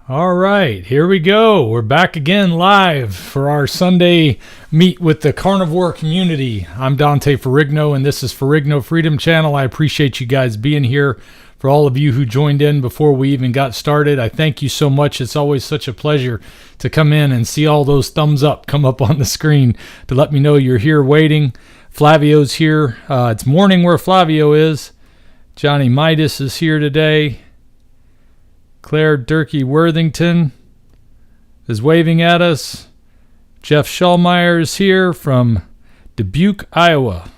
All right, here we go. We're back again live for our Sunday meet with the carnivore community. I'm Dante-Ferrigno, and this is Ferrigno Freedom Channel. I appreciate you guys being here. For all of you who joined in before we even got started, I thank you so much. It's always such a pleasure to come in and see all those thumbs up come up on the screen to let me know you're here waiting. Flavio's here. It's morning where Flavio is. Johnny Midas is here today. Claire Durkee Worthington is waving at us. Jeff Schallmeyer is here from Dubuque, Iowa.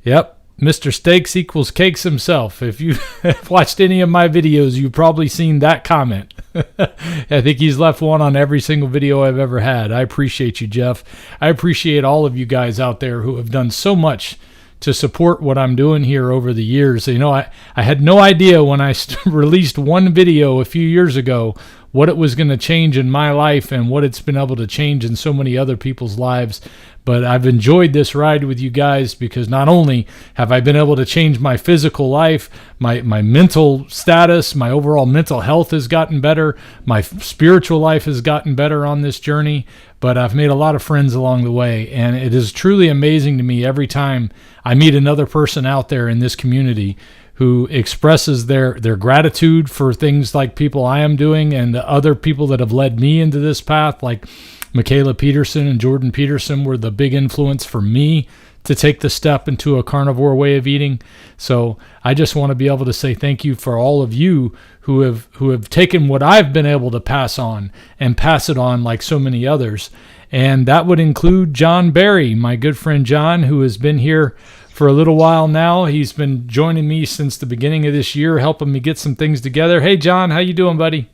Yep, Mr. Steaks equals cakes himself. If you have watched any of my videos, you've probably seen that comment. I think he's left one on every single video I've ever had. I appreciate you, Jeff. I appreciate all of you guys out there who have done so much to support what I'm doing here over the years. You know, I had no idea when I released one video a few years ago what it was going to change in my life and what it's been able to change in so many other people's lives. But I've enjoyed this ride with you guys because not only have I been able to change my physical life, my mental status, my overall mental health has gotten better, my spiritual life has gotten better on this journey, but I've made a lot of friends along the way. And it is truly amazing to me every time I meet another person out there in this community who expresses their gratitude for things like people I am doing and the other people that have led me into this path, like Michaela Peterson and Jordan Peterson were the big influence for me to take the step into a carnivore way of eating. So I just want to be able to say thank you for all of you who have taken what I've been able to pass on and pass it on like so many others. And that would include John Barry, my good friend John, who has been here for a little while now. He's been joining me since the beginning of this year, helping me get some things together. Hey, John, how you doing, buddy?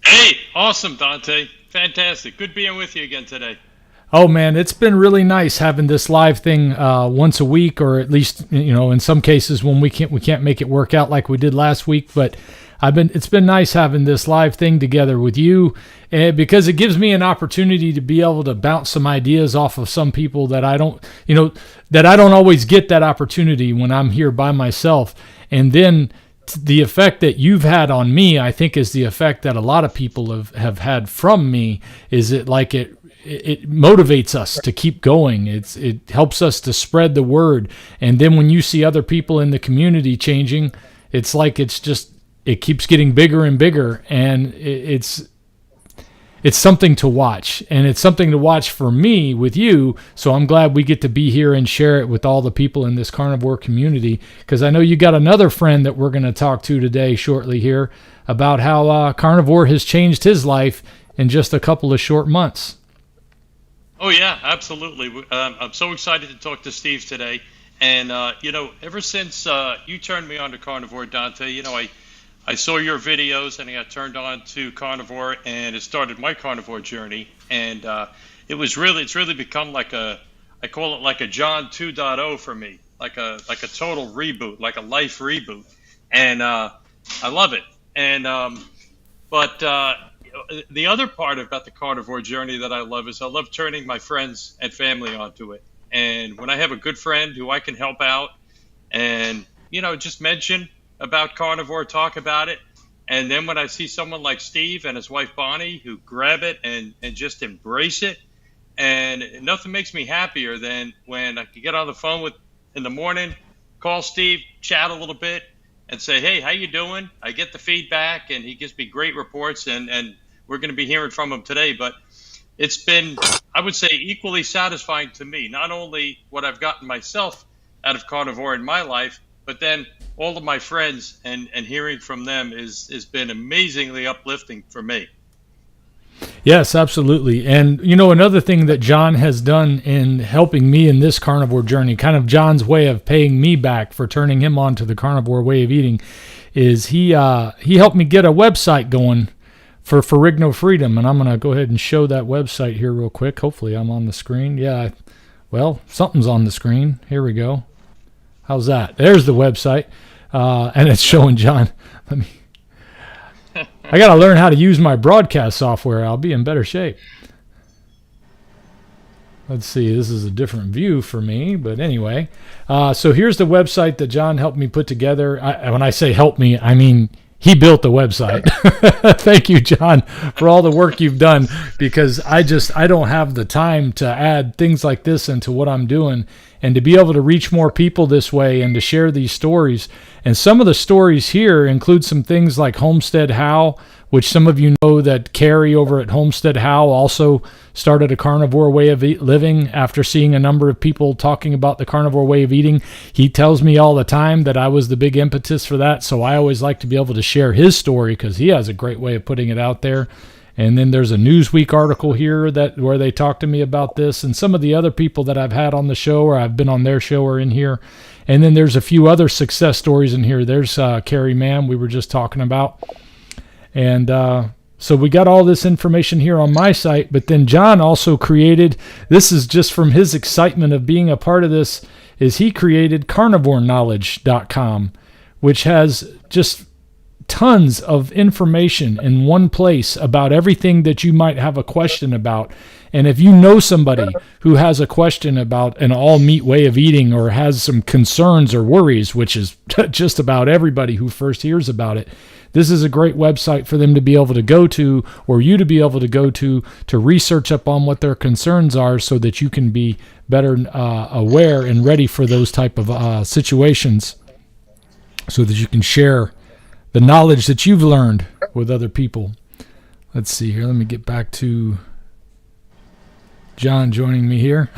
Hey, awesome, Dante. Fantastic. Good being with you again today. Oh, man, it's been really nice having this live thing once a week, or at least, in some cases when we can't make it work out like we did last week. But it's been nice having this live thing together with you, because it gives me an opportunity to be able to bounce some ideas off of some people that I don't always get that opportunity when I'm here by myself. And then the effect that you've had on me, I think, is the effect that a lot of people have had from me. Is it like it motivates us to keep going. It helps us to spread the word. And then when you see other people in the community changing, it's like it keeps getting bigger and bigger, and it's something to watch, and it's something to watch for me with you. So I'm glad we get to be here and share it with all the people in this carnivore community, because I know you got another friend that we're going to talk to today shortly here about how carnivore has changed his life in just a couple of short months. Oh, yeah, absolutely. I'm so excited to talk to Steve today. And, ever since you turned me on to carnivore, Dante, I saw your videos and I got turned on to carnivore, and it started my carnivore journey. And it's really become I call it like a John 2.0 for me, like a total reboot, like a life reboot. And I love it. And but the other part about the carnivore journey that I love is I love turning my friends and family onto it. And when I have a good friend who I can help out and, just mention about carnivore, talk about it. And then when I see someone like Steve and his wife Bonnie who grab it and just embrace it, and nothing makes me happier than when I can get on the phone in the morning, call Steve, chat a little bit, and say, hey, how you doing? I get the feedback, and he gives me great reports, and we're going to be hearing from him today. But it's been, I would say, equally satisfying to me, not only what I've gotten myself out of carnivore in my life, but then all of my friends and hearing from them has been amazingly uplifting for me. Yes, absolutely. And, another thing that John has done in helping me in this carnivore journey, kind of John's way of paying me back for turning him on to the carnivore way of eating, is he helped me get a website going for Ferrigno Freedom. And I'm going to go ahead and show that website here real quick. Hopefully I'm on the screen. Yeah, well, something's on the screen. Here we go. How's that? There's the website. And it's showing John. I got to learn how to use my broadcast software. I'll be in better shape. Let's see. This is a different view for me. But anyway, so here's the website that John helped me put together. When I say help me, I mean he built the website. Thank you, John, for all the work you've done, because I don't have the time to add things like this into what I'm doing, and to be able to reach more people this way and to share these stories. And some of the stories here include some things like Homestead How, which some of you know that Carrie over at Homestead How also started a carnivore way of living after seeing a number of people talking about the carnivore way of eating. He tells me all the time that I was the big impetus for that, so I always like to be able to share his story because he has a great way of putting it out there. And then there's a Newsweek article here where they talk to me about this, and some of the other people that I've had on the show or I've been on their show are in here. And then there's a few other success stories in here. There's Carrie Mann we were just talking about. And so we got all this information here on my site, but then John also created, this is just from his excitement of being a part of this, is he created carnivoreknowledge.com, which has just tons of information in one place about everything that you might have a question about. And if you know somebody who has a question about an all meat way of eating or has some concerns or worries, which is just about everybody who first hears about it, this is a great website for them to be able to go to, or you to be able to go to research up on what their concerns are so that you can be better aware and ready for those type of situations, so that you can share the knowledge that you've learned with other people. Let's see here. Let me get back to John joining me here.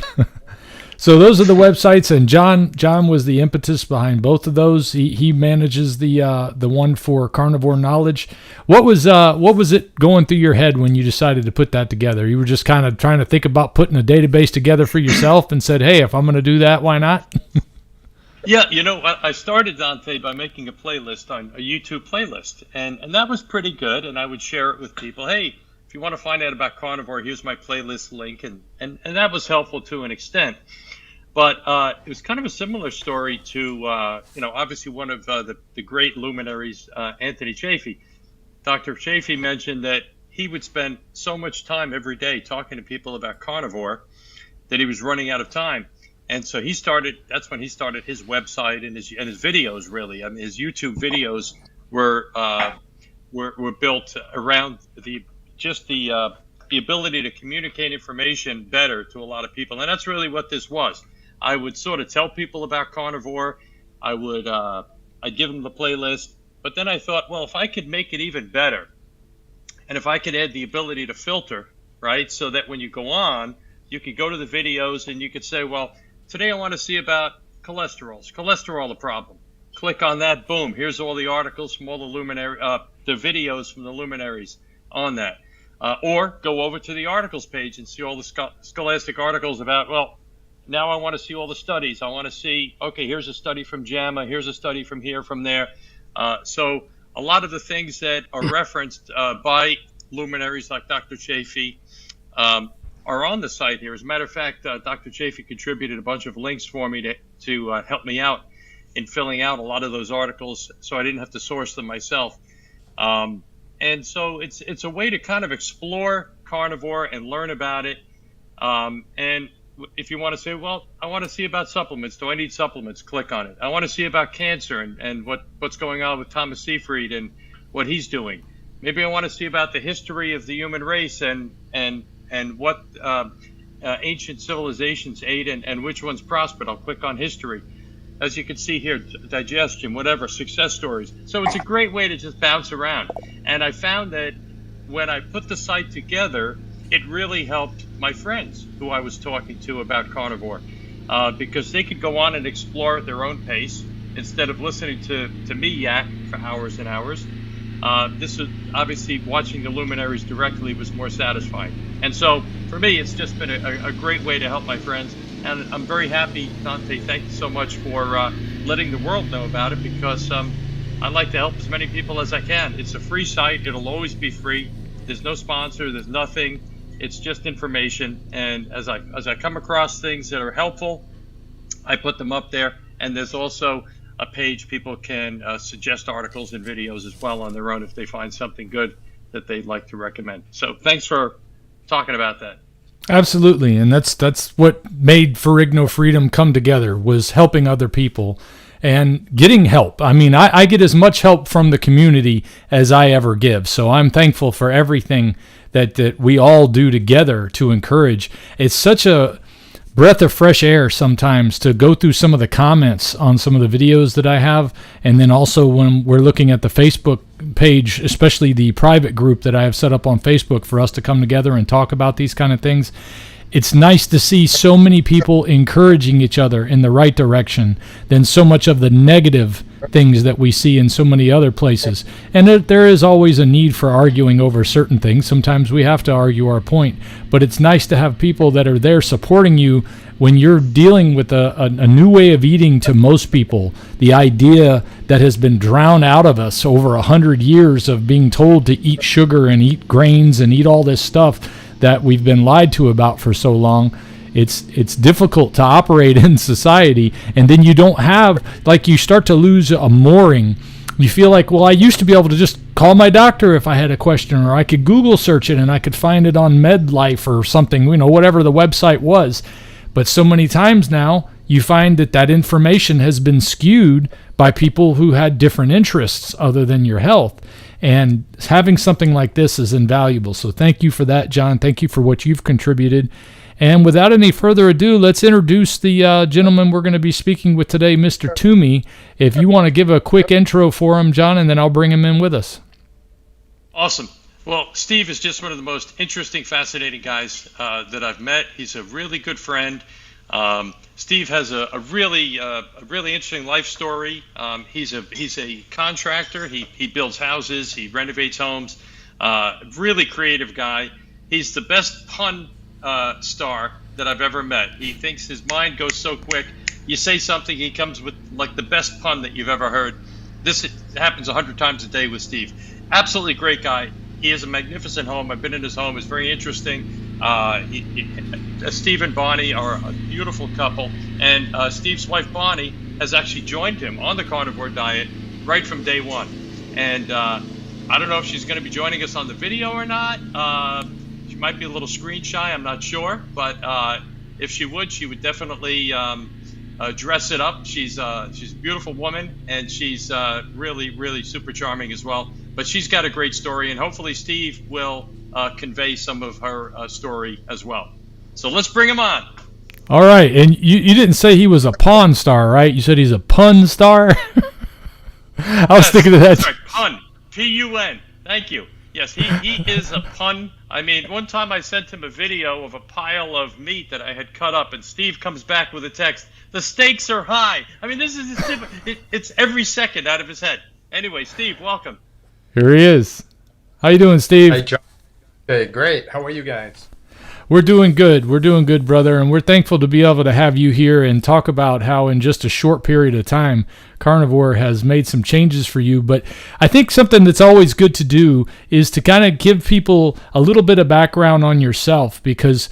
So those are the websites, and John was the impetus behind both of those. He manages the one for Carnivore Knowledge. What was it going through your head when you decided to put that together? You were just kind of trying to think about putting a database together for yourself and said, hey, if I'm going to do that, why not? Yeah, I started, Dante, by making a playlist on a YouTube playlist, and that was pretty good, and I would share it with people. Hey, if you want to find out about carnivore, here's my playlist link, and that was helpful to an extent. But it was kind of a similar story to, obviously one of the great luminaries, Anthony Chaffee. Dr. Chaffee mentioned that he would spend so much time every day talking to people about carnivore that he was running out of time. And so that's when he started his website and his videos, really. I mean, his YouTube videos were built around the ability to communicate information better to a lot of people. And that's really what this was. I would sort of tell people about carnivore. I'd give them the playlist. But then I thought, well, if I could make it even better, and if I could add the ability to filter, right, so that when you go on, you could go to the videos and you could say, well, today I want to see about cholesterol. Is cholesterol a problem? Click on that. Boom. Here's all the articles from all the videos from the luminaries on that. Or go over to the articles page and see all the scholastic articles about, well, now I want to see all the studies. I want to see, okay, here's a study from JAMA. Here's a study from here, from there. So a lot of the things that are referenced by luminaries like Dr. Chaffee are on the site here. As a matter of fact, Dr. Chaffee contributed a bunch of links for me to help me out in filling out a lot of those articles, so I didn't have to source them myself. And so it's a way to kind of explore carnivore and learn about it. And if you want to say, well, I want to see about supplements. Do I need supplements? Click on it. I want to see about cancer and what's going on with Thomas Seyfried and what he's doing. Maybe I want to see about the history of the human race and what ancient civilizations ate and which ones prospered. I'll click on history. As you can see here, digestion, whatever, success stories. So it's a great way to just bounce around. And I found that when I put the site together, it really helped my friends who I was talking to about carnivore, because they could go on and explore at their own pace instead of listening to me yak for hours and hours. This is obviously watching the luminaries directly was more satisfying. And so for me, it's just been a great way to help my friends. And I'm very happy, Dante, thank you so much for letting the world know about it, because I like to help as many people as I can. It's a free site. It'll always be free. There's no sponsor. There's nothing. It's just information. And as I come across things that are helpful, I put them up there. And there's also a page people can suggest articles and videos as well on their own if they find something good that they'd like to recommend. So thanks for talking about that. Absolutely. And that's what made Ferrigno Freedom come together, was helping other people. and getting help. I mean, I get as much help from the community as I ever give. So I'm thankful for everything that we all do together to encourage. It's such a breath of fresh air sometimes to go through some of the comments on some of the videos that I have. And then also when we're looking at the Facebook page, especially the private group that I have set up on Facebook for us to come together and talk about these kind of things. It's nice to see so many people encouraging each other in the right direction than so much of the negative things that we see in so many other places. And there is always a need for arguing over certain things. Sometimes we have to argue our point, but it's nice to have people that are there supporting you when you're dealing with a new way of eating to most people. The idea that has been drowned out of us over 100 years of being told to eat sugar and eat grains and eat all this stuff that we've been lied to about for so long. It's difficult to operate in society, and then you don't have, like, you start to lose a mooring. You feel like, well, I used to be able to just call my doctor if I had a question, or I could Google search it and I could find it on MedLife or something, you know, whatever the website was. But so many times now you find that information has been skewed by people who had different interests other than your health. And having something like this is invaluable. So thank you for that, John. Thank you for what you've contributed. And without any further ado, let's introduce the gentleman we're going to be speaking with today, Mr. Toomey. If you want to give a quick intro for him, John, and then I'll bring him in with us. Awesome. Well, Steve is just one of the most interesting, fascinating guys that I've met. He's a really good friend. Steve has a really interesting life story. He's a contractor. He builds houses. He renovates homes. Really creative guy. He's the best pun star that I've ever met. He thinks his mind goes so quick. You say something, he comes with like the best pun that you've ever heard. This happens 100 times a day with Steve. Absolutely great guy. He has a magnificent home. I've been in his home. It's very interesting. Steve and Bonnie are a beautiful couple, and Steve's wife Bonnie has actually joined him on the carnivore diet right from day one. And I don't know if she's going to be joining us on the video or not. She might be a little screen shy, I'm not sure, but if she would definitely dress it up. She's a beautiful woman, and she's really super charming as well. But she's got a great story, and hopefully Steve will convey some of her story as well. So let's bring him on. All right, and you didn't say he was a pawn star, right? You said he's a pun star? I was thinking of that. Sorry, pun. P-U-N. Thank you. Yes, he is a pun. I mean, one time I sent him a video of a pile of meat that I had cut up, and Steve comes back with a text, "The stakes are high." I mean, this is it's every second out of his head. Anyway, Steve, welcome. Here he is. How you doing, Steve? Hey, John. Hey, great. How are you guys? We're doing good. We're doing good, brother, and we're thankful to be able to have you here and talk about how in just a short period of time, Carnivore has made some changes for you. But I think something that's always good to do is to kind of give people a little bit of background on yourself, because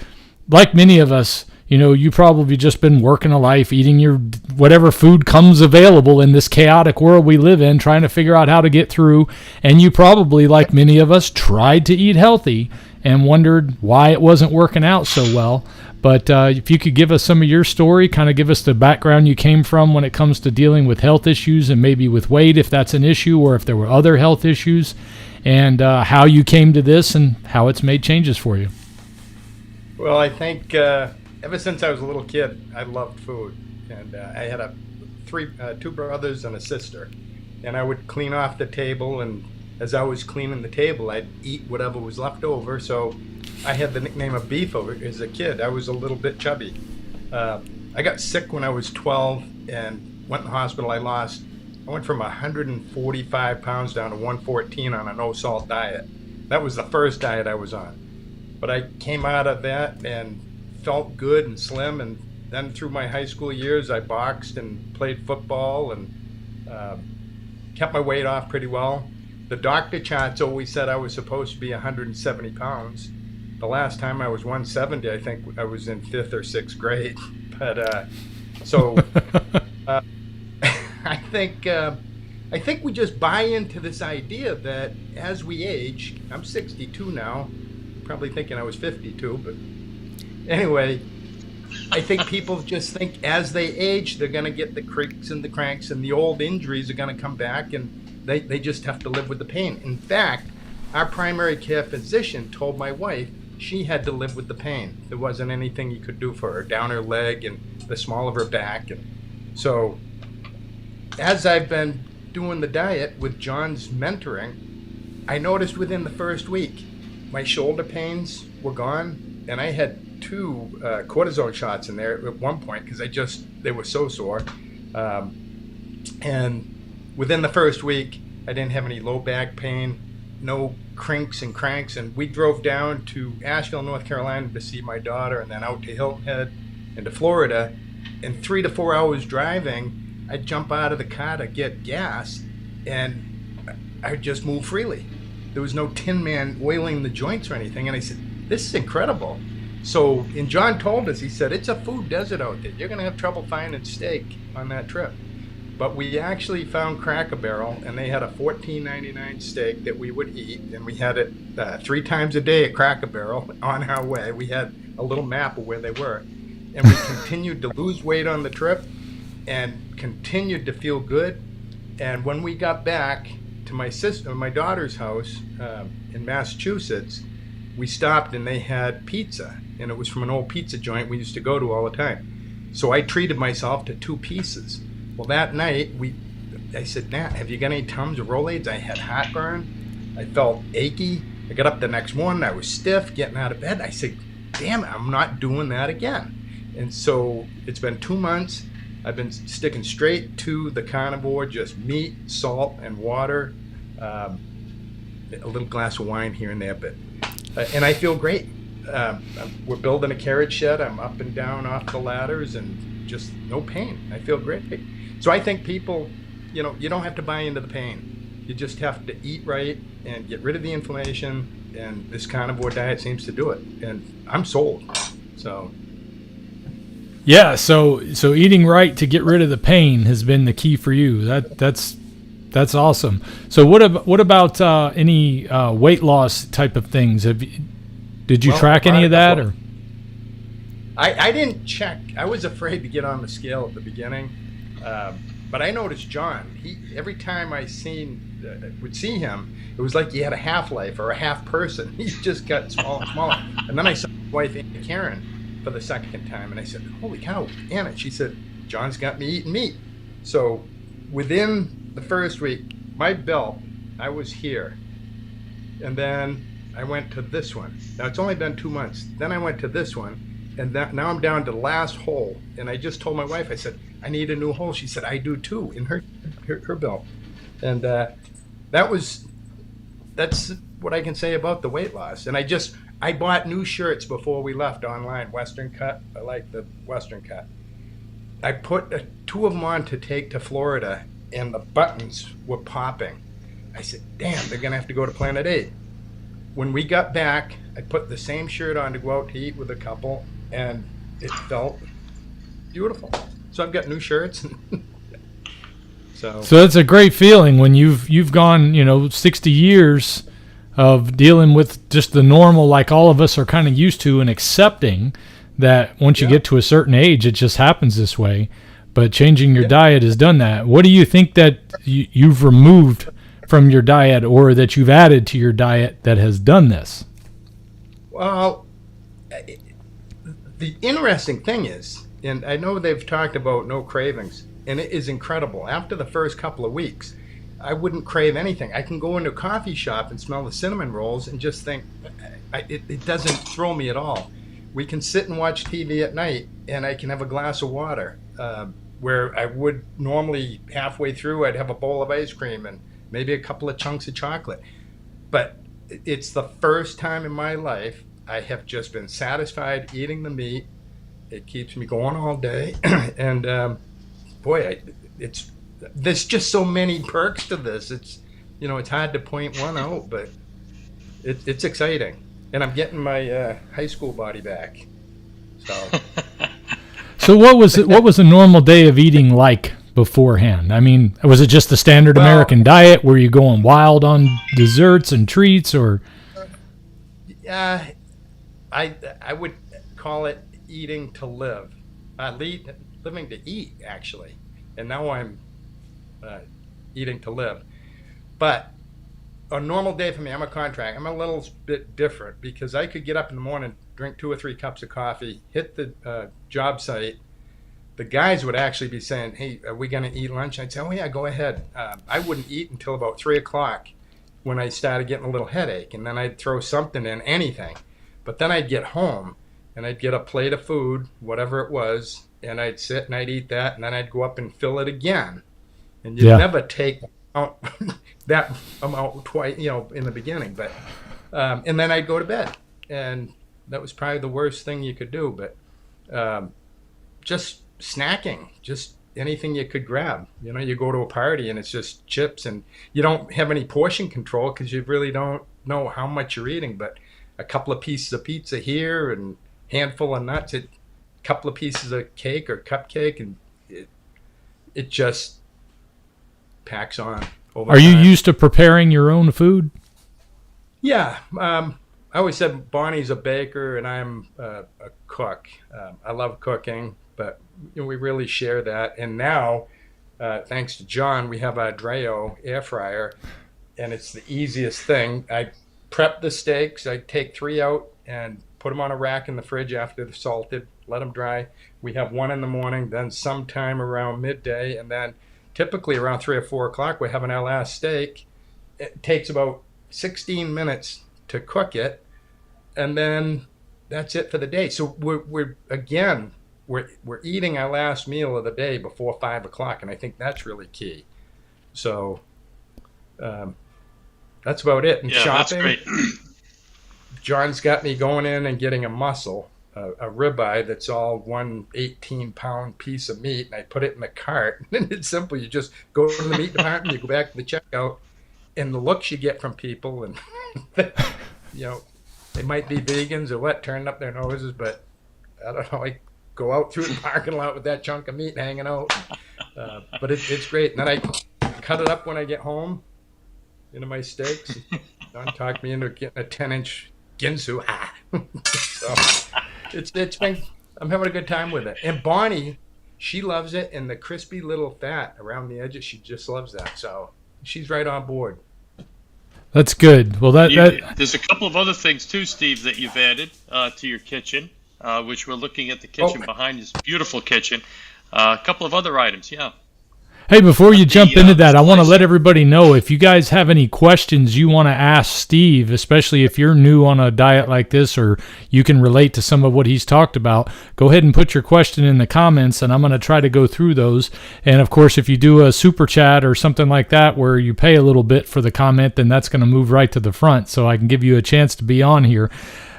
like many of us, you know, you probably just been working a life, eating your whatever food comes available in this chaotic world we live in, trying to figure out how to get through. And you probably, like many of us, tried to eat healthy and wondered why it wasn't working out so well. But if you could give us some of your story, kind of give us the background you came from when it comes to dealing with health issues, and maybe with weight if that's an issue, or if there were other health issues, and how you came to this and how it's made changes for you. Well, I think ever since I was a little kid, I loved food. And I had two brothers and a sister. And I would clean off the table, and as I was cleaning the table, I'd eat whatever was left over. So I had the nickname of Beef over as a kid. I was a little bit chubby. I got sick when I was 12 and went in the hospital. I went from 145 pounds down to 114 on a no-salt diet. That was the first diet I was on. But I came out of that and felt good and slim, and then through my high school years, I boxed and played football and kept my weight off pretty well. The doctor charts always said I was supposed to be 170 pounds. The last time I was 170, I think I was in 5th or 6th grade. But I think we just buy into this idea that as we age, I'm 62 now, probably thinking I was 52, but anyway, I think people just think as they age, they're going to get the creaks and the cranks, and the old injuries are going to come back, and they just have to live with the pain. In fact, our primary care physician told my wife she had to live with the pain. There wasn't anything he could do for her, down her leg and the small of her back. And so as I've been doing the diet with John's mentoring, I noticed within the first week, my shoulder pains were gone, and I had 2 cortisone shots in there at one point because they were so sore. And within the first week, I didn't have any low back pain, no crinks and cranks, and we drove down to Asheville, North Carolina to see my daughter, and then out to Hilton Head and to Florida. In 3 to 4 hours driving, I'd jump out of the car to get gas, and I'd just move freely. There was no tin man oiling the joints or anything, and I said, this is incredible. So, and John told us, he said, it's a food desert out there. You're going to have trouble finding steak on that trip. But we actually found Cracker Barrel, and they had a $14.99 steak that we would eat, and we had it 3 times a day at Cracker Barrel on our way. We had a little map of where they were, and we continued to lose weight on the trip and continued to feel good. And when we got back to my daughter's house in Massachusetts, we stopped and they had pizza, and it was from an old pizza joint we used to go to all the time. So I treated myself to 2 pieces. Well, that night, I said, Nat, have you got any Tums or Rolaids? I had heartburn. I felt achy. I got up the next morning. I was stiff getting out of bed. I said, damn it, I'm not doing that again. And so it's been 2 months. I've been sticking straight to the carnivore, just meat, salt, and water, a little glass of wine here and there. But and I feel great. We're building a carriage shed. I'm up and down off the ladders and just no pain. I feel great. So I think people, you don't have to buy into the pain. You just have to eat right and get rid of the inflammation, and this carnivore diet seems to do it. And I'm sold. So. Yeah, so eating right to get rid of the pain has been the key for you. That's awesome. So what about any weight loss type of things? Did you track any of that, or? I didn't check. I was afraid to get on the scale at the beginning, but I noticed John. Every time I would see him, it was like he had a half-life or a half person. He just got smaller and smaller. And then I saw my wife, Aunt Karen, for the second time, and I said, holy cow, Anna. She said, John's got me eating meat. So within the first week, my belt, I was here, and then I went to this one. Now it's only been 2 months. Then I went to this one, and now I'm down to the last hole. And I just told my wife, I said, I need a new hole. She said, I do too, in her belt. And that's what I can say about the weight loss. And I bought new shirts before we left online, Western cut. I like the Western cut. I put 2 of them on to take to Florida, and the buttons were popping. I said, damn, they're going to have to go to Planet 8. When we got back, I put the same shirt on to go out to eat with a couple, and it felt beautiful. So I've got new shirts. So that's a great feeling when you've gone, 60 years of dealing with just the normal, like all of us are kind of used to, and accepting that once you get to a certain age, it just happens this way. But changing your diet has done that. What do you think that you've removed from your diet, or that you've added to your diet, that has done this? Well, the interesting thing is, and I know they've talked about no cravings, and it is incredible. After the first couple of weeks, I wouldn't crave anything. I can go into a coffee shop and smell the cinnamon rolls and just think, it doesn't throw me at all. We can sit and watch TV at night, and I can have a glass of water, where I would normally halfway through, I'd have a bowl of ice cream and maybe a couple of chunks of chocolate. But it's the first time in my life I have just been satisfied eating the meat. It keeps me going all day. And there's just so many perks to this. It's hard to point one out, but it's exciting. And I'm getting my high school body back. So what was a normal day of eating like beforehand? I mean, was it just the standard American diet? Were you going wild on desserts and treats, or? I would call it eating to live, living to eat actually, and now I'm eating to live. But a normal day for me, I'm a contractor. I'm a little bit different because I could get up in the morning, drink 2 or 3 cups of coffee, hit the job site. The guys would actually be saying, "Hey, are we going to eat lunch?" I'd say, "Oh yeah, go ahead." I wouldn't eat until about 3 o'clock when I started getting a little headache, and then I'd throw something in, anything. But then I'd get home and I'd get a plate of food, whatever it was, and I'd sit and I'd eat that, and then I'd go up and fill it again. And you'd never take out that amount twice, in the beginning. But and then I'd go to bed, and that was probably the worst thing you could do. But just snacking, just anything you could grab. You go to a party and it's just chips, and you don't have any portion control because you really don't know how much you're eating. But a couple of pieces of pizza here and handful of nuts, a couple of pieces of cake or cupcake, and it just packs on over Are you time. used to preparing your own food? Yeah. I always said Bonnie's a baker and I'm a cook. I love cooking, but we really share that. And now, thanks to John, we have a Dreo air fryer, and it's the easiest thing. I prep the steaks. I take 3 out and put them on a rack in the fridge after they're salted, let them dry. We have one in the morning, then sometime around midday, and then typically around 3 or 4 o'clock, we're having our last steak. It takes about 16 minutes to cook it, and then that's it for the day. So we're eating our last meal of the day before 5 o'clock, and I think that's really key. So that's about it. And Yeah, shopping, that's great. John's got me going in and getting a muscle, a ribeye that's all one 18-pound piece of meat, and I put it in the cart. And it's simple. You just go to the meat department, you go back to the checkout, and the looks you get from people, and they might be vegans or what, turning up their noses, but I don't know. I go out through the parking lot with that chunk of meat hanging out, but it's great. And then I cut it up when I get home into my steaks. Don talked me into getting a 10-inch Ginsu. So it's been, I'm having a good time with it. And Bonnie, she loves it, and the crispy little fat around the edges, she just loves that. So she's right on board. That's good. Well, there's a couple of other things too, Steve, that you've added to your kitchen, which we're looking at the kitchen behind this beautiful kitchen. A couple of other items, yeah. Hey, before you jump into that, I want to let everybody know, if you guys have any questions you want to ask Steve, especially if you're new on a diet like this or you can relate to some of what he's talked about, go ahead and put your question in the comments, and I'm going to try to go through those. And, of course, if you do a super chat or something like that where you pay a little bit for the comment, then that's going to move right to the front so I can give you a chance to be on here.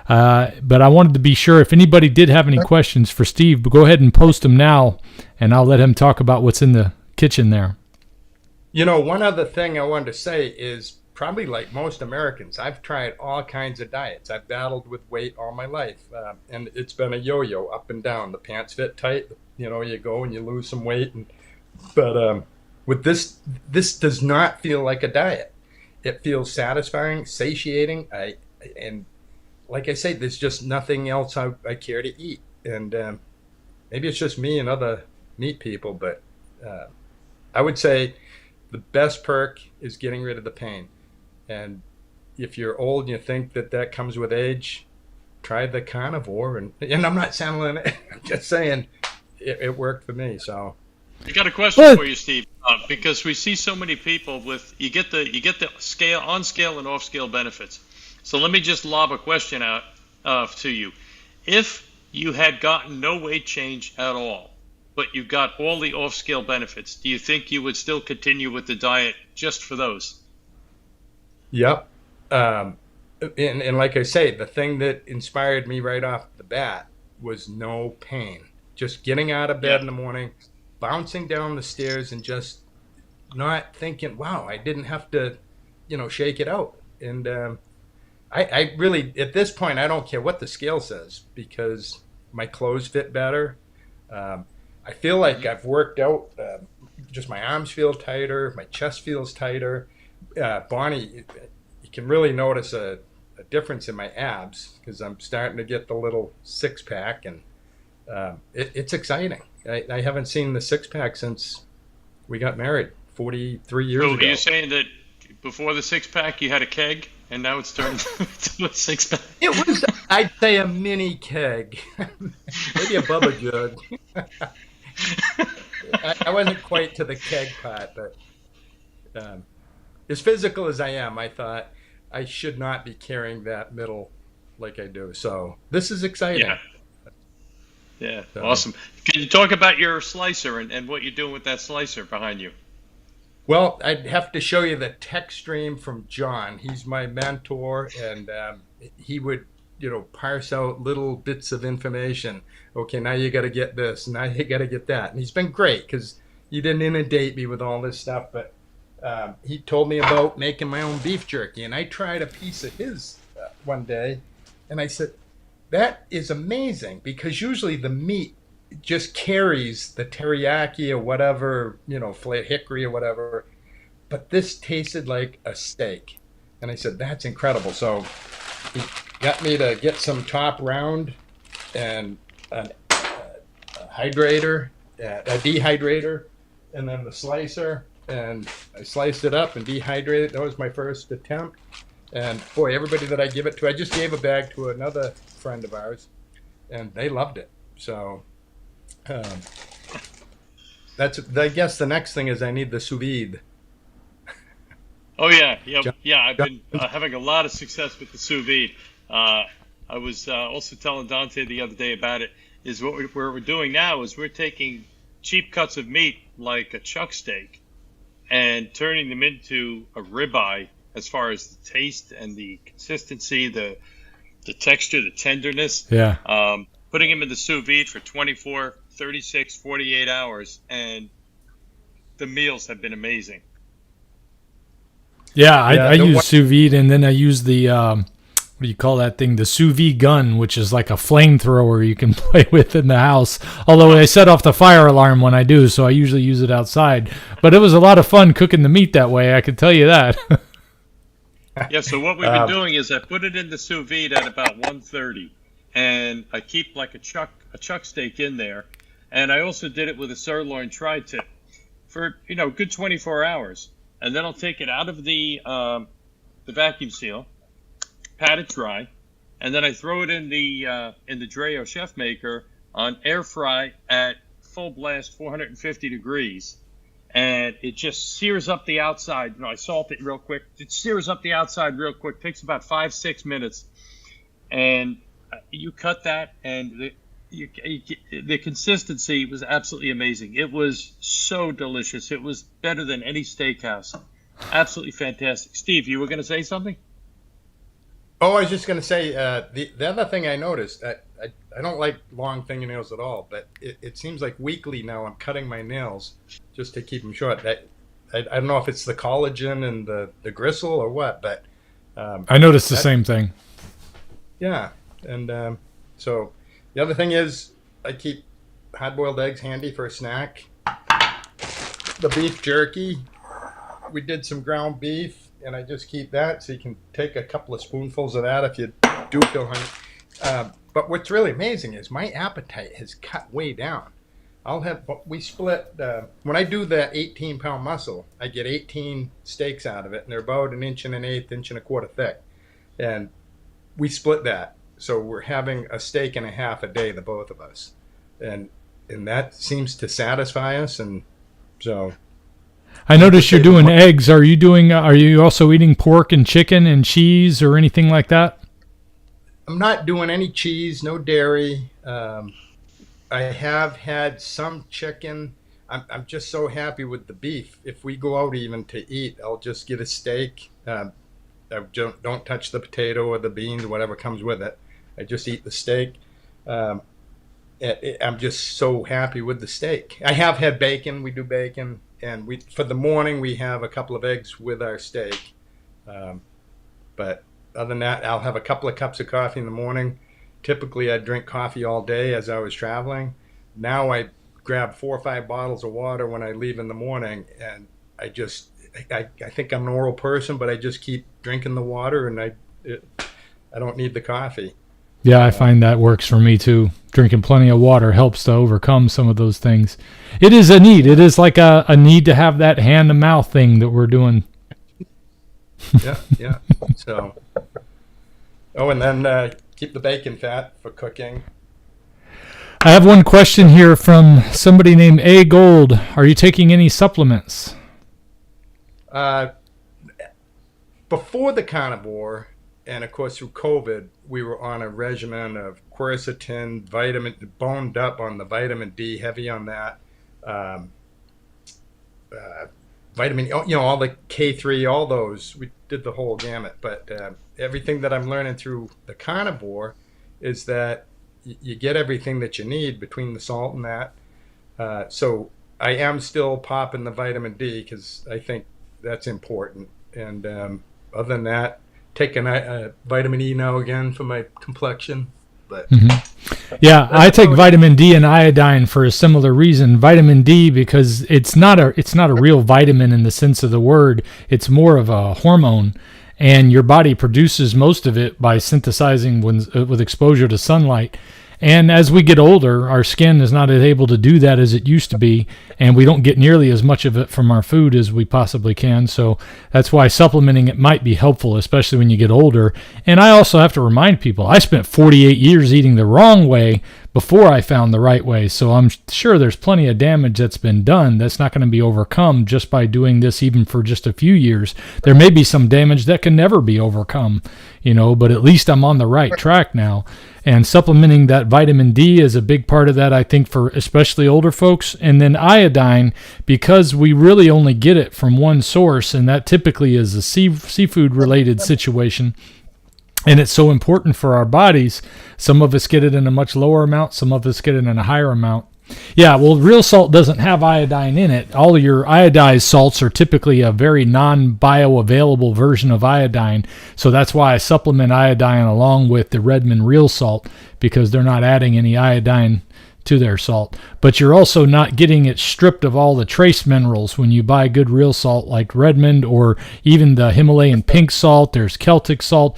But I wanted to be sure if anybody did have any questions for Steve, but go ahead and post them now, and I'll let him talk about what's in the kitchen there. One other thing I wanted to say is, probably like most Americans, I've tried all kinds of diets. I've battled with weight all my life, and it's been a yo-yo up and down. The pants fit tight, you go and you lose some weight, but with this does not feel like a diet. It feels satisfying, satiating, and like I say, there's just nothing else I care to eat. And maybe it's just me and other meat people, but I would say the best perk is getting rid of the pain. And if you're old and you think that comes with age, try the Carnivore. And I'm not selling it. I'm just saying it worked for me. So I got a question for you, Steve, because we see so many people with you get the scale on scale and off scale benefits. So let me just lob a question out to you. If you had gotten no weight change at all, but you got all the off-scale benefits, do you think you would still continue with the diet just for those? Yep. And like I say, the thing that inspired me right off the bat was no pain. Just getting out of bed in the morning, bouncing down the stairs, and just not thinking, wow, I didn't have to, shake it out. And I really, at this point, I don't care what the scale says, because my clothes fit better. I feel like I've worked out. Just my arms feel tighter. My chest feels tighter. Bonnie, you can really notice a difference in my abs because I'm starting to get the little 6-pack, and it's exciting. I haven't seen the six pack since we got married 43 years So ago. you're saying that before the six pack you had a keg, and now it's turned into a six pack? It was, I'd say, a mini keg, maybe a Bubba jug. I wasn't quite to the keg part, but as physical as I am, I thought I should not be carrying that middle like I do. So this is exciting. Yeah. Yeah, awesome. Can you talk about your slicer and what you're doing with that slicer behind you? Well, I'd have to show you the text stream from John. He's my mentor, and he would, parse out little bits of information. Okay, now you got to get this. Now you got to get that. And he's been great because he didn't inundate me with all this stuff. But he told me about making my own beef jerky, and I tried a piece of his one day, and I said, that is amazing, because usually the meat just carries the teriyaki or whatever, flat hickory or whatever, but this tasted like a steak. And I said, that's incredible. So he got me to get some top round and a hydrator, a dehydrator, and then the slicer, and I sliced it up and dehydrated. That was my first attempt. And boy, everybody that I give it to, I just gave a bag to another friend of ours, and they loved it. So that's, I guess the next thing is I need the sous vide. Oh yeah. I've been having a lot of success with the sous vide. I was also telling Dante the other day about it. Is what we're doing now is we're taking cheap cuts of meat like a chuck steak and turning them into a ribeye, as far as the taste and the consistency, the texture, the tenderness. Yeah. Putting them in the sous vide for 24, 36, 48 hours, and the meals have been amazing. Yeah, I use sous vide, and then I use the, what do you call that thing? The sous vide gun, which is like a flamethrower you can play with in the house. Although I set off the fire alarm when I do, so I usually use it outside. But it was a lot of fun cooking the meat that way, I can tell you that. Yeah, so what we've been doing is I put it in the sous vide at about 130, and I keep like a chuck steak in there, and I also did it with a sirloin tri-tip for good 24 hours, and then I'll take it out of the vacuum seal, pat it dry, and then I throw it in the Dreo Chef Maker on air fry at full blast 450 degrees. And it just sears up the outside. I salt it real quick. It sears up the outside real quick. Takes about 5-6 minutes. And you cut that, and the consistency was absolutely amazing. It was so delicious. It was better than any steakhouse. Absolutely fantastic. Steve, you were going to say something? Oh, I was just going to say, the other thing I noticed, I don't like long fingernails at all, but it seems like weekly now I'm cutting my nails just to keep them short. I don't know if it's the collagen and the gristle or what, but I noticed the same thing. Yeah, and so the other thing is I keep hard-boiled eggs handy for a snack. The beef jerky, we did some ground beef, and I just keep that, so you can take a couple of spoonfuls of that if you do feel hungry. But what's really amazing is my appetite has cut way down. We split, when I do that 18-pound muscle, I get 18 steaks out of it, and they're about 1 1/8 1/4 thick. And we split that. So we're having a steak and a half a day, the both of us. And that seems to satisfy us, and so... I noticed you're doing eggs. Are you also eating pork and chicken and cheese or anything like that? I'm not doing any cheese, no dairy. I have had some chicken. I'm just so happy with the beef. If we go out even to eat, I'll just get a steak. I don't touch the potato or the beans or whatever comes with it. I just eat the steak. I'm just so happy with the steak. I have had bacon. We do bacon. And for the morning, we have a couple of eggs with our steak. But other than that, I'll have a couple of cups of coffee in the morning. Typically, I drink coffee all day as I was traveling. Now I grab 4 or 5 bottles of water when I leave in the morning, and I think I'm an oral person, but I just keep drinking the water, and I don't need the coffee. Yeah, I find that works for me too. Drinking plenty of water helps to overcome some of those things. It is a need. It is like a need to have that hand to mouth thing that we're doing. Yeah. So, and then keep the bacon fat for cooking. I have one question here from somebody named A Gold. Are you taking any supplements? Before the carnivore, and of course through COVID, we were on a regimen of quercetin, boned up on the vitamin D, heavy on that. Vitamin, all the K3, all those, we did the whole gamut. But everything that I'm learning through the carnivore is that you get everything that you need between the salt and that. So I am still popping the vitamin D because I think that's important. And other than that, taking vitamin E now again for my complexion. But yeah, I take vitamin D and iodine for a similar reason. Vitamin D because it's not a real vitamin in the sense of the word. It's more of a hormone, and your body produces most of it by synthesizing with exposure to sunlight. And as we get older, our skin is not as able to do that as it used to be, and we don't get nearly as much of it from our food as we possibly can. So that's why supplementing it might be helpful, especially when you get older. And I also have to remind people, I spent 48 years eating the wrong way before I found the right way. So I'm sure there's plenty of damage that's been done that's not going to be overcome just by doing this, even for just a few years. There may be some damage that can never be overcome, but at least I'm on the right track now. And supplementing that vitamin D is a big part of that, I think, for especially older folks. And then iodine, because we really only get it from one source, and that typically is a seafood-related situation. And it's so important for our bodies. Some of us get it in a much lower amount. Some of us get it in a higher amount. Yeah, well, real salt doesn't have iodine in it. All your iodized salts are typically a very non-bioavailable version of iodine. So that's why I supplement iodine along with the Redmond real salt, because they're not adding any iodine to their salt. But you're also not getting it stripped of all the trace minerals when you buy good real salt like Redmond or even the Himalayan pink salt. There's Celtic salt.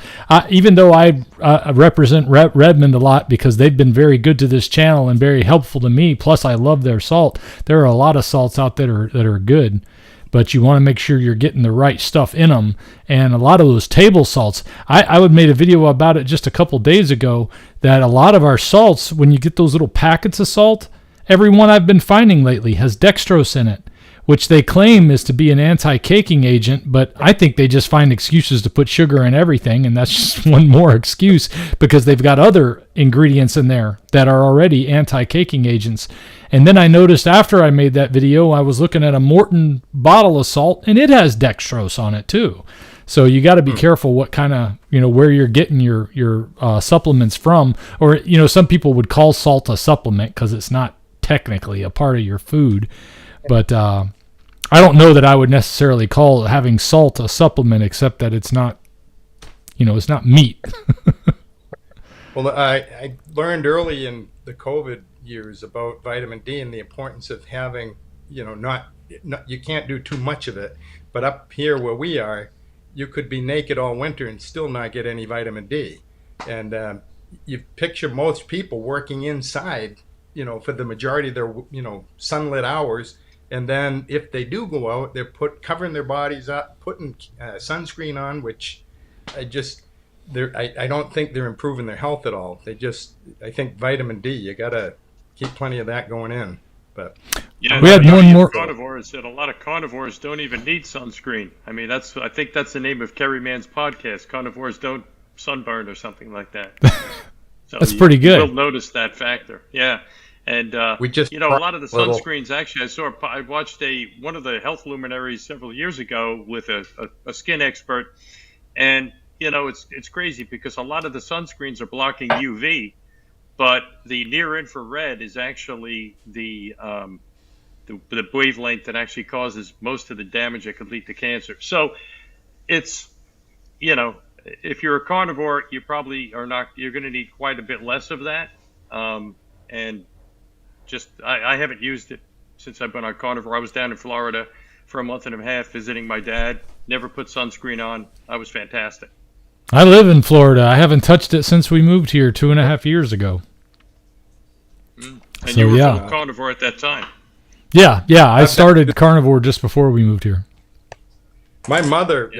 Even though I represent Redmond a lot because they've been very good to this channel and very helpful to me, plus I love their salt, there are a lot of salts out there that are good. But you want to make sure you're getting the right stuff in them. And a lot of those table salts, I would made a video about it just a couple days ago, that a lot of our salts, when you get those little packets of salt, every one I've been finding lately has dextrose in it, which they claim is to be an anti-caking agent, but I think they just find excuses to put sugar in everything, and that's just one more excuse because they've got other ingredients in there that are already anti-caking agents. And then I noticed after I made that video, I was looking at a Morton bottle of salt, and it has dextrose on it too. So you got to be careful what kind of, where you're getting your supplements from. Or, some people would call salt a supplement because it's not technically a part of your food. But I don't know that I would necessarily call having salt a supplement, except that it's not, it's not meat. Well, I learned early in the COVID years about vitamin D and the importance of having, not you can't do too much of it. But up here where we are, you could be naked all winter and still not get any vitamin D. And you picture most people working inside, for the majority of their, sunlit hours. And then if they do go out, they're covering their bodies up, putting sunscreen on, which I don't think they're improving their health at all. I think vitamin D, you got to keep plenty of that going in. But yeah, we had one more. Carnivores that a lot of carnivores don't even need sunscreen. I mean, I think that's the name of Kerry Mann's podcast. Carnivores don't sunburn or something like that. So that's pretty good. You'll notice that factor. Yeah. And we just a lot of the sunscreens. Actually, I watched one of the health luminaries several years ago with a skin expert, and it's crazy because a lot of the sunscreens are blocking UV, but the near infrared is actually the wavelength that actually causes most of the damage that could lead to cancer. So it's if you're a carnivore, you probably are not. You're going to need quite a bit less of that, and I haven't used it since I've been on carnivore. I was down in Florida for a month and a half visiting my dad. Never put sunscreen on. I was fantastic. I live in Florida. I haven't touched it since we moved here 2.5 years ago. And So, you were yeah. full carnivore at that time. Yeah. I started carnivore just before we moved here. My mother,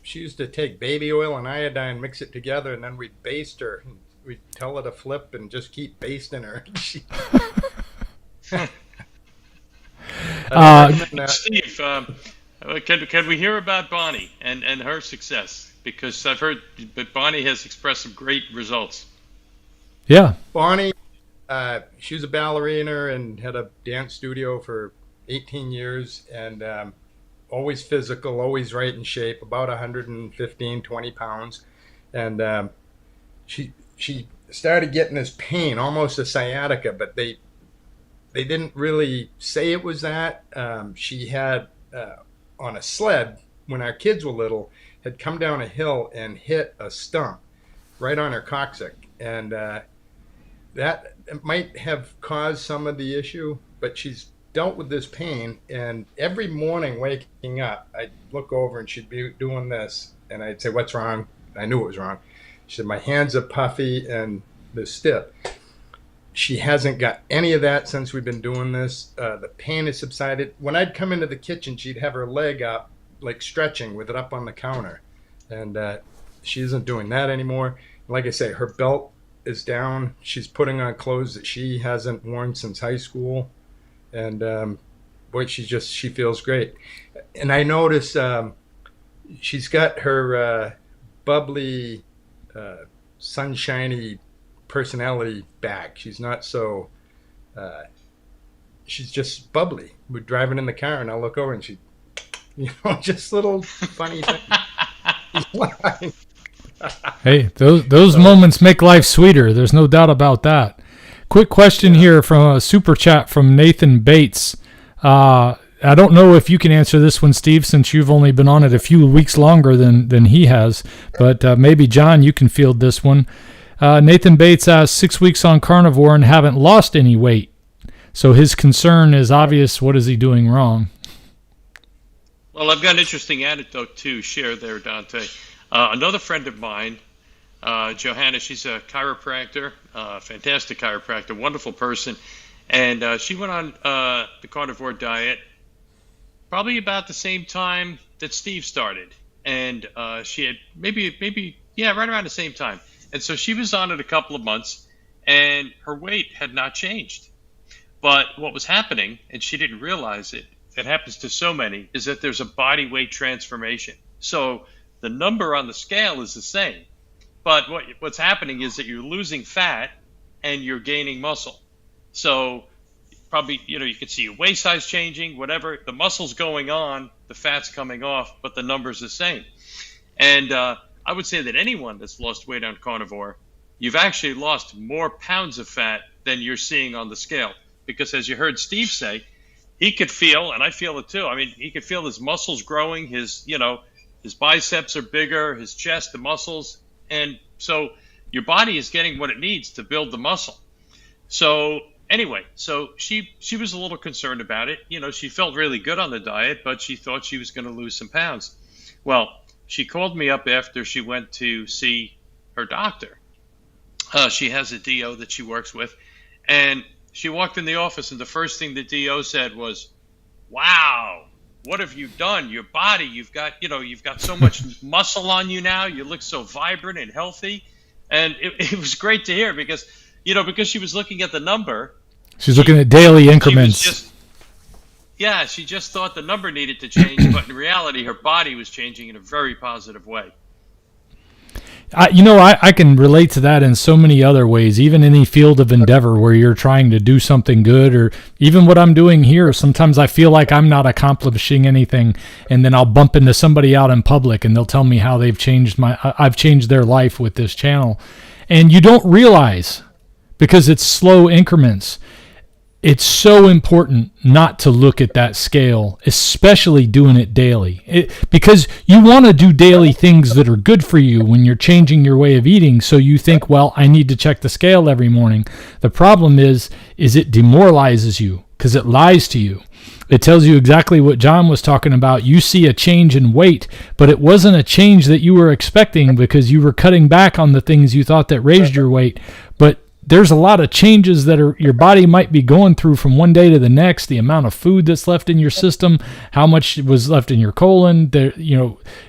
she used to take baby oil and iodine, mix it together, and then we'd baste her. We'd tell her to flip and just keep basting her. Steve, can we hear about Bonnie and her success? Because I've heard that Bonnie has expressed some great results. Yeah. Bonnie, she was a ballerina and had a dance studio for 18 years, and always physical, always right in shape, about 115, 20 pounds. And she started getting this pain, almost a sciatica, but they didn't really say it was that. She had, on a sled, when our kids were little, had come down a hill and hit a stump right on her coccyx. And that might have caused some of the issue, but she's dealt with this pain. And every morning waking up, I'd look over and she'd be doing this. And I'd say, "What's wrong?" I knew it was wrong. She said, "My hands are puffy and they're stiff." She hasn't got any of that since we've been doing this. The pain has subsided. When I'd come into the kitchen, she'd have her leg up, like stretching with it up on the counter. And she isn't doing that anymore. Like I say, her belt is down. She's putting on clothes that she hasn't worn since high school. And boy, she feels great. And I notice she's got her bubbly, sunshiny personality back. She's not so, she's just bubbly. We're driving in the car and I'll look over and she, just little funny things. Hey, those moments make life sweeter. There's no doubt about that. Quick question here from a super chat from Nathan Bates. I don't know if you can answer this one, Steve, since you've only been on it a few weeks longer than he has, but maybe John, you can field this one. Nathan Bates asks, 6 weeks on carnivore and haven't lost any weight. So his concern is obvious. What is he doing wrong? Well, I've got an interesting anecdote to share there, Dante. Another friend of mine, Johanna, she's a chiropractor, fantastic chiropractor, wonderful person. And she went on the carnivore diet probably about the same time that Steve started. And she had maybe, right around the same time. And so she was on it a couple of months, and her weight had not changed. But what was happening, and she didn't realize it, that happens to so many, is that there's a body weight transformation. So the number on the scale is the same. But what's happening is that you're losing fat and you're gaining muscle. So probably, you can see your waist size changing, whatever. The muscle's going on, the fat's coming off, but the number's the same. And I would say that anyone that's lost weight on carnivore, you've actually lost more pounds of fat than you're seeing on the scale. Because as you heard Steve say, he could feel, and I feel it too, he could feel his muscles growing, his biceps are bigger, his chest, the muscles. And so your body is getting what it needs to build the muscle. So anyway, so she was a little concerned about it. She felt really good on the diet, but she thought she was going to lose some pounds. Well, she called me up after she went to see her doctor. She has a DO that she works with. And she walked in the office, and the first thing the DO said was, "Wow, what have you done? Your body, you've got so much muscle on you now. You look so vibrant and healthy." And it was great to hear because she was looking at the number. She's looking at daily increments. She just thought the number needed to change, but in reality, her body was changing in a very positive way. I can relate to that in so many other ways, even in any field of endeavor where you're trying to do something good, or even what I'm doing here. Sometimes I feel like I'm not accomplishing anything, and then I'll bump into somebody out in public and they'll tell me how I've changed their life with this channel. And you don't realize, because it's slow increments, it's so important not to look at that scale, especially doing it daily. Because you want to do daily things that are good for you when you're changing your way of eating. So you think, well, I need to check the scale every morning. The problem is it demoralizes you because it lies to you. it tells you exactly what John was talking about. You see a change in weight, but it wasn't a change that you were expecting because you were cutting back on the things you thought that raised your weight. But there's a lot of changes that your body might be going through from one day to the next. The amount of food that's left in your system, how much was left in your colon,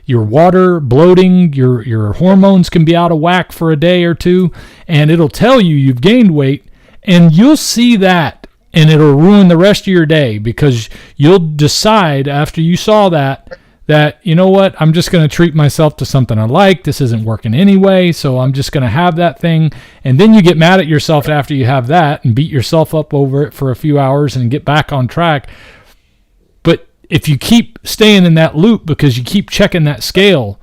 your water, bloating, your hormones can be out of whack for a day or two, and it'll tell you you've gained weight, and you'll see that, and it'll ruin the rest of your day because you'll decide after you saw that, you know what, I'm just going to treat myself to something I like. This isn't working anyway, so I'm just going to have that thing. And then you get mad at yourself after you have that and beat yourself up over it for a few hours and get back on track. But if you keep staying in that loop because you keep checking that scale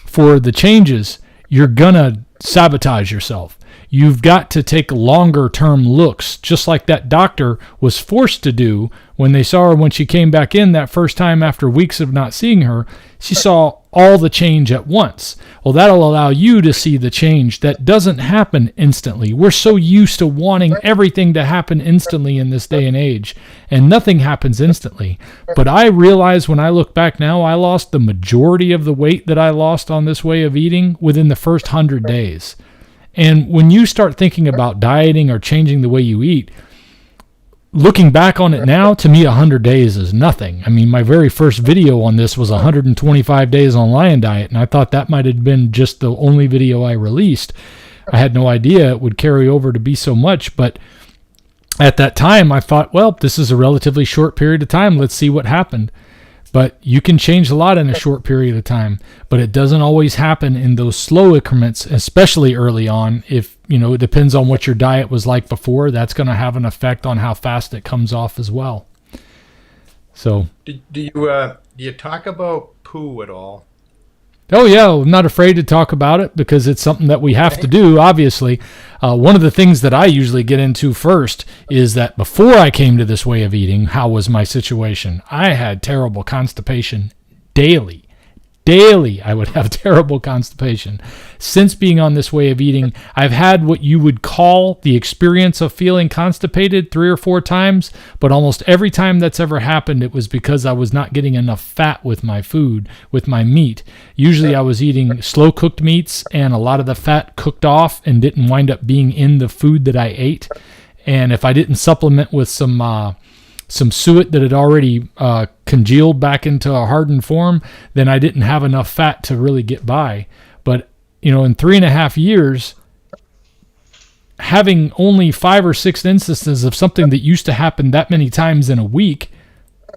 for the changes, you're going to sabotage yourself. You've got to take longer term looks, just like that doctor was forced to do when they saw her when she came back in that first time after weeks of not seeing her. She saw all the change at once. Well, that'll allow you to see the change that doesn't happen instantly. We're so used to wanting everything to happen instantly in this day and age, and nothing happens instantly. But I realize when I look back now, I lost the majority of the weight that I lost on this way of eating within the first 100 days. And when you start thinking about dieting or changing the way you eat, looking back on it now, to me, 100 days is nothing. I mean, my very first video on this was 125 days on lion diet, and I thought that might have been just the only video I released. I had no idea it would carry over to be so much, but at that time, I thought, well, this is a relatively short period of time. Let's see what happened. But you can change a lot in a short period of time, but it doesn't always happen in those slow increments, especially early on. If, it depends on what your diet was like before, that's going to have an effect on how fast it comes off as well. So, do you talk about poo at all? Oh, yeah, I'm not afraid to talk about it because it's something that we have to do, obviously. One of the things that I usually get into first is that before I came to this way of eating, how was my situation? I had terrible constipation daily. Daily, I would have terrible constipation. Since being on this way of eating, I've had what you would call the experience of feeling constipated 3 or 4 times, but almost every time that's ever happened, it was because I was not getting enough fat with my food, with my meat. Usually I was eating slow-cooked meats, and a lot of the fat cooked off and didn't wind up being in the food that I ate. And if I didn't supplement with some suet that had already congealed back into a hardened form, then I didn't have enough fat to really get by. But, in 3.5 years, having only 5 or 6 instances of something that used to happen that many times in a week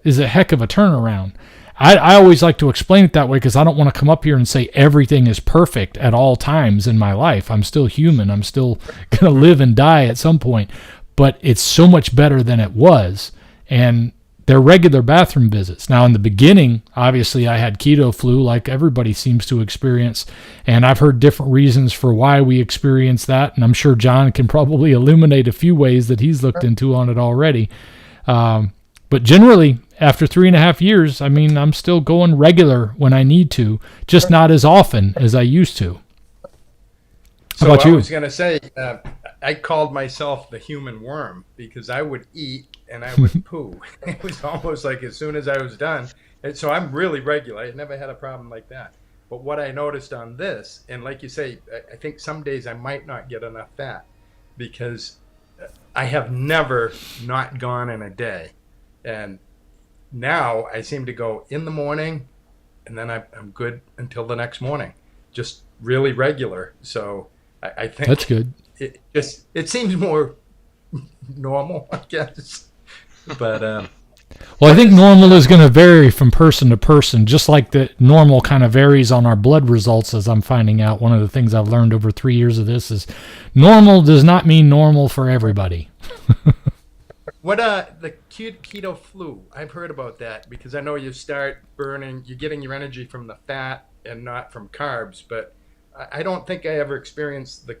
is a heck of a turnaround. I always like to explain it that way because I don't want to come up here and say everything is perfect at all times in my life. I'm still human. I'm still going to live and die at some point. But it's so much better than it was. And they're regular bathroom visits. Now, in the beginning, obviously, I had keto flu like everybody seems to experience, and I've heard different reasons for why we experience that, and I'm sure John can probably illuminate a few ways that he's looked into on it already. But generally, after 3.5 years, I'm still going regular when I need to, just not as often as I used to. How about you? I was going to say, I called myself the human worm because I would eat and I would poo. It was almost like as soon as I was done. And so I'm really regular. I never had a problem like that. But what I noticed on this, and like you say, I think some days I might not get enough fat because I have never not gone in a day. And now I seem to go in the morning and then I'm good until the next morning. Just really regular. So I think that's good. It seems more normal, I guess. But well, I think normal is going to vary from person to person, just like the normal kind of varies on our blood results, as I'm finding out. One of the things I've learned over 3 years of this is normal does not mean normal for everybody. What the keto flu? I've heard about that because I know you start burning, you're getting your energy from the fat and not from carbs. But I don't think I ever experienced the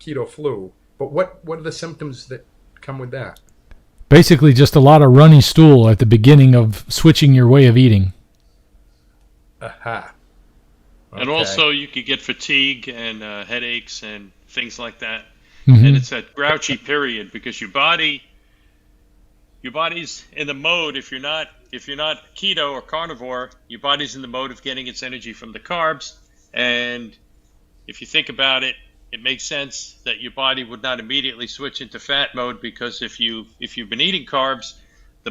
keto flu. But what are the symptoms that come with that? Basically just a lot of runny stool at the beginning of switching your way of eating. Aha. Okay. And also you could get fatigue and headaches and things like that. Mm-hmm. And it's that grouchy period because your body your body's in the mode, if you're not keto or carnivore, your body's in the mode of getting its energy from the carbs. And if you think about it, it makes sense that your body would not immediately switch into fat mode, because if you've been eating carbs, the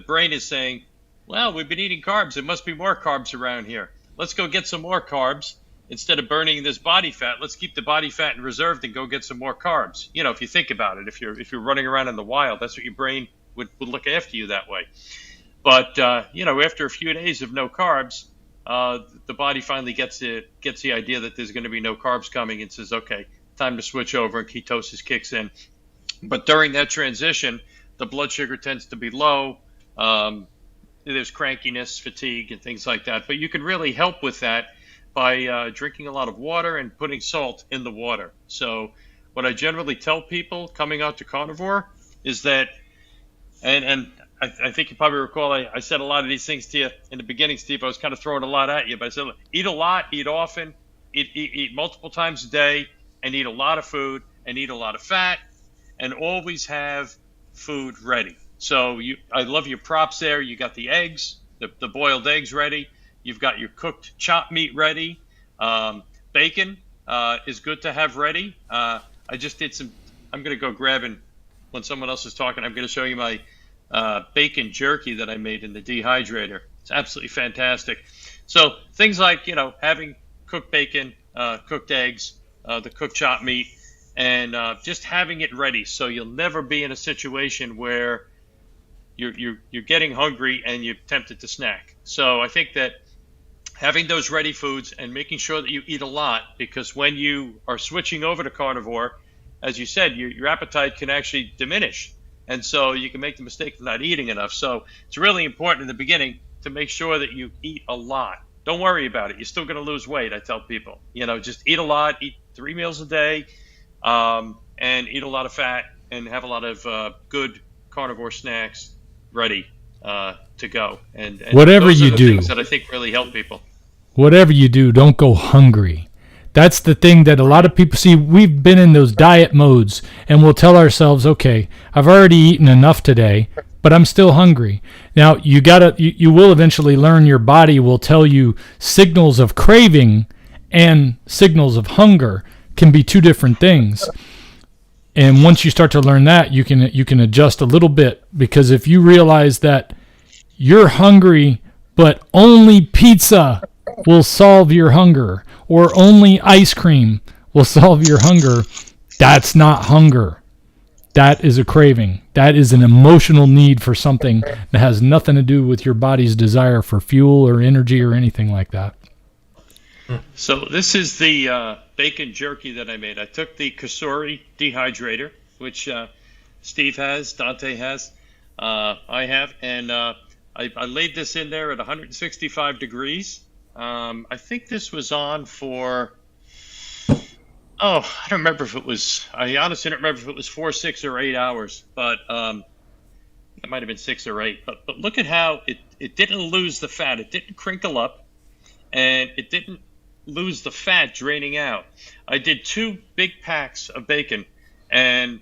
brain is saying, well, we've been eating carbs, there must be more carbs around here. Let's go get some more carbs. Instead of burning this body fat, let's keep the body fat in reserve and go get some more carbs. You know, if you think about it, if you're running around in the wild, that's what your brain would look after you that way. But you know, after a few days of no carbs, the body finally gets the idea that there's going to be no carbs coming and says, okay, time to switch over, and ketosis kicks in. But during that transition, the blood sugar tends to be low. There's crankiness, fatigue, and things like that. But you can really help with that by drinking a lot of water and putting salt in the water. So what I generally tell people coming out to carnivore is that, and I think you probably recall I said a lot of these things to you in the beginning, Steve. I was kind of throwing a lot at you, but I said, look, eat a lot, eat often, eat multiple times a day, and eat a lot of food, and eat a lot of fat, and always have food ready. So I love your props there. You got the eggs, the boiled eggs ready. You've got your cooked chopped meat ready. Bacon is good to have ready. I just did some. I'm going to go grabbing when someone else is talking. I'm going to show you my bacon jerky that I made in the dehydrator. It's absolutely fantastic. So things like, you know, having cooked bacon, cooked eggs, the cooked chopped meat, and just having it ready, so you'll never be in a situation where you're getting hungry and you're tempted to snack. So I think that having those ready foods and making sure that you eat a lot, because when you are switching over to carnivore, as you said, your appetite can actually diminish. And so you can make the mistake of not eating enough. So it's really important in the beginning to make sure that you eat a lot. Don't worry about it. You're still going to lose weight, I tell people. You know, just eat a lot, eat 3 meals a day, and eat a lot of fat, and have a lot of good carnivore snacks ready to go. And whatever those are you the do, things that I think really help people. whatever you do, don't go hungry. That's the thing that a lot of people see. We've been in those diet modes, and we'll tell ourselves, okay, I've already eaten enough today, but I'm still hungry. Now, you will eventually learn, your body will tell you signals of craving and signals of hunger can be two different things. And once you start to learn that, you can adjust a little bit, because if you realize that you're hungry, but only pizza will solve your hunger, or only ice cream will solve your hunger, that's not hunger. That is a craving. That is an emotional need for something that has nothing to do with your body's desire for fuel or energy or anything like that. So this is the bacon jerky that I made. I took the Kasuri dehydrator, which Steve has, Dante has, I have, and I laid this in there at 165 degrees. I think this was on for, I don't remember if it was, I honestly don't remember if it was 4, 6, or 8 hours, but it might have been 6 or 8. But look at how it didn't lose the fat. It didn't crinkle up, and it didn't lose the fat draining out. I did 2 big packs of bacon, and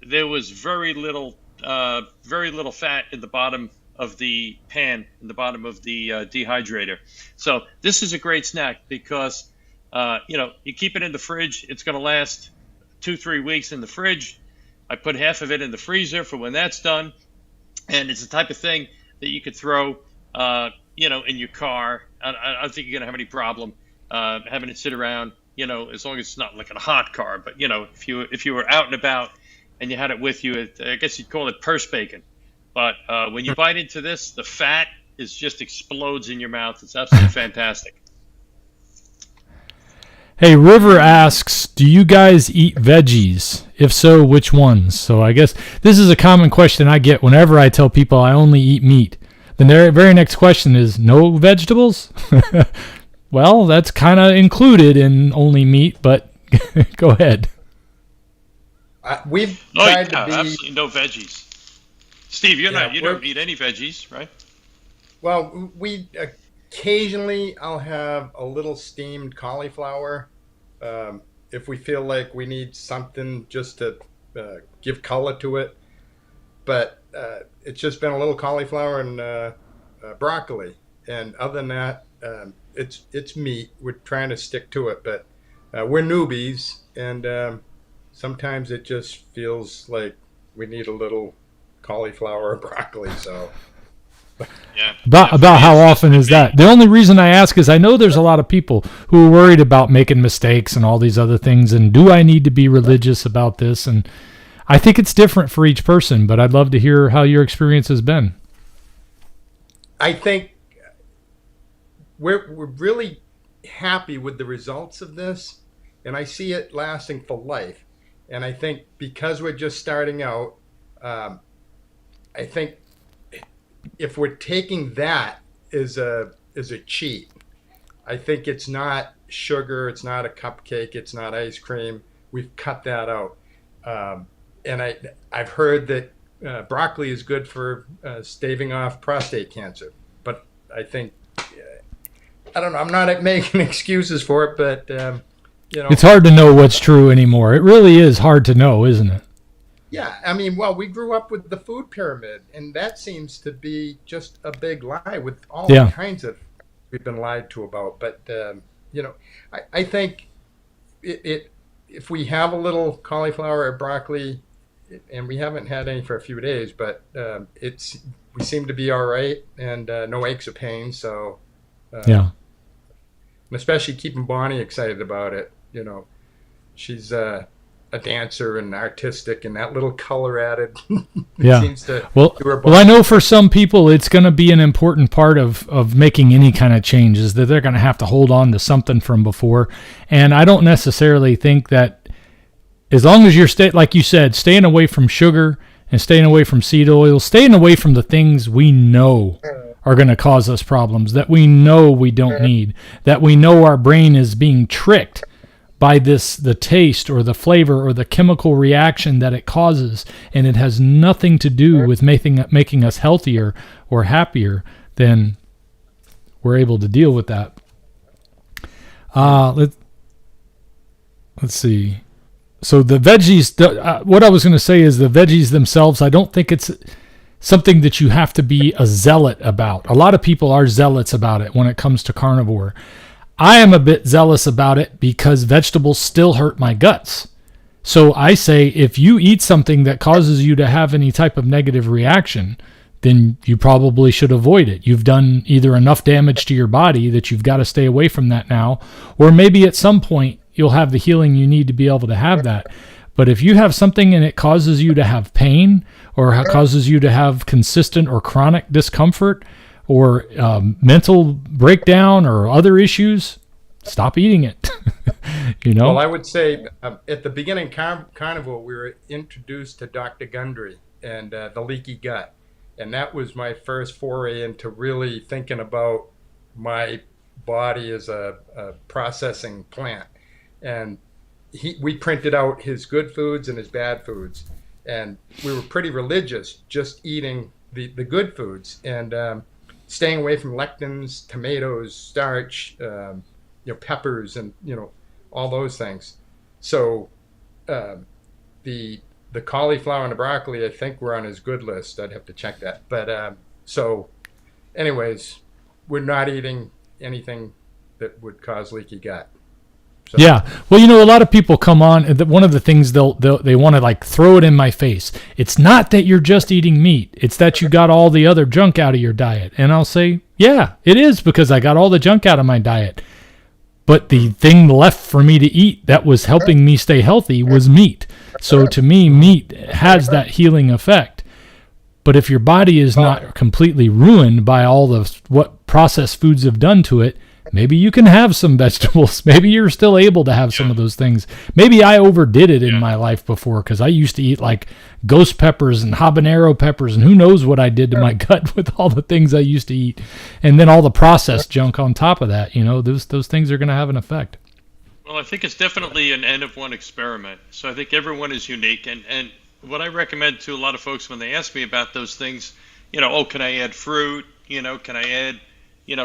there was very little fat in the bottom of the pan, in the bottom of the dehydrator. So this is a great snack, because you keep it in the fridge. It's going to last 2-3 weeks in the fridge. I put half of it in the freezer for when that's done, and it's the type of thing that you could throw in your car. I don't think you're going to have any problem having it sit around, as long as it's not like in a hot car. But if you were out and about and you had it with you, I guess you'd call it purse bacon. But when you bite into this, the fat just explodes in your mouth. It's absolutely fantastic. Hey, River asks, do you guys eat veggies? If so, which ones? So I guess this is a common question I get whenever I tell people I only eat meat. The very next question is, no vegetables? Well, that's kind of included in only meat, but go ahead. We've tried to be... absolutely no veggies. Steve, you don't eat any veggies, right? Well, occasionally I'll have a little steamed cauliflower if we feel like we need something just to give color to it. but it's just been a little cauliflower and broccoli. And other than that, it's meat. We're trying to stick to it, but we're newbies, and sometimes it just feels like we need a little cauliflower or broccoli. So. Yeah. About how often is that? The only reason I ask is I know there's a lot of people who are worried about making mistakes and all these other things, and do I need to be religious about this? And I think it's different for each person, but I'd love to hear how your experience has been. I think we're really happy with the results of this, and I see it lasting for life. And I think because we're just starting out, I think if we're taking that as a cheat, I think it's not sugar, it's not a cupcake, it's not ice cream. We've cut that out. And I've heard that broccoli is good for staving off prostate cancer. But I think, I don't know, I'm not making excuses for it, but, you know. It's hard to know what's true anymore. It really is hard to know, isn't it? Yeah, I mean, well, we grew up with the food pyramid, and that seems to be just a big lie with all kinds of we've been lied to about. But, you know, I think if we have a little cauliflower or broccoli, and we haven't had any for a few days, but we seem to be all right, and no aches or pains. So, yeah, and especially keeping Bonnie excited about it. You know, she's a dancer and artistic, and that little color added seems to well, I know for some people it's going to be an important part of making any kind of changes, that they're going to have to hold on to something from before. And I don't necessarily think that, as long as you're like you said, staying away from sugar and staying away from seed oil, staying away from the things we know are going to cause us problems, that we know we don't need, that we know our brain is being tricked by the taste or the flavor or the chemical reaction that it causes, and it has nothing to do with making us healthier or happier, then we're able to deal with that. Let's see. So the veggies, what I was going to say is the veggies themselves, I don't think it's something that you have to be a zealot about. A lot of people are zealots about it when it comes to carnivore. I am a bit zealous about it because vegetables still hurt my guts. So I say, if you eat something that causes you to have any type of negative reaction, then you probably should avoid it. You've done either enough damage to your body that you've got to stay away from that now, or maybe at some point you'll have the healing you need to be able to have that. But if you have something and it causes you to have pain, or causes you to have consistent or chronic discomfort, or mental breakdown or other issues, stop eating it. You know? Well, I would say at the beginning Carnivore, we were introduced to Dr. Gundry and the leaky gut. And that was my first foray into really thinking about my body as a processing plant. And we printed out his good foods and his bad foods. And we were pretty religious, just eating the good foods. And staying away from lectins, tomatoes, starch, peppers, and all those things. So the cauliflower and the broccoli, I think, were on his good list. I'd have to check that. But so, anyways, we're not eating anything that would cause leaky gut. So. Yeah. Well, a lot of people come on, and one of the things they want to like throw it in my face. It's not that you're just eating meat. It's that you got all the other junk out of your diet. And I'll say, yeah, it is, because I got all the junk out of my diet. But the thing left for me to eat that was helping me stay healthy was meat. So to me, meat has that healing effect. But if your body is not completely ruined by all what processed foods have done to it, maybe you can have some vegetables. Maybe you're still able to have some of those things. Maybe I overdid it in my life before, because I used to eat like ghost peppers and habanero peppers, and who knows what I did to my gut with all the things I used to eat. And then all the processed junk on top of that, those things are going to have an effect. Well, I think it's definitely an N of one experiment. So I think everyone is unique. And what I recommend to a lot of folks when they ask me about those things, can I add fruit? Can I add...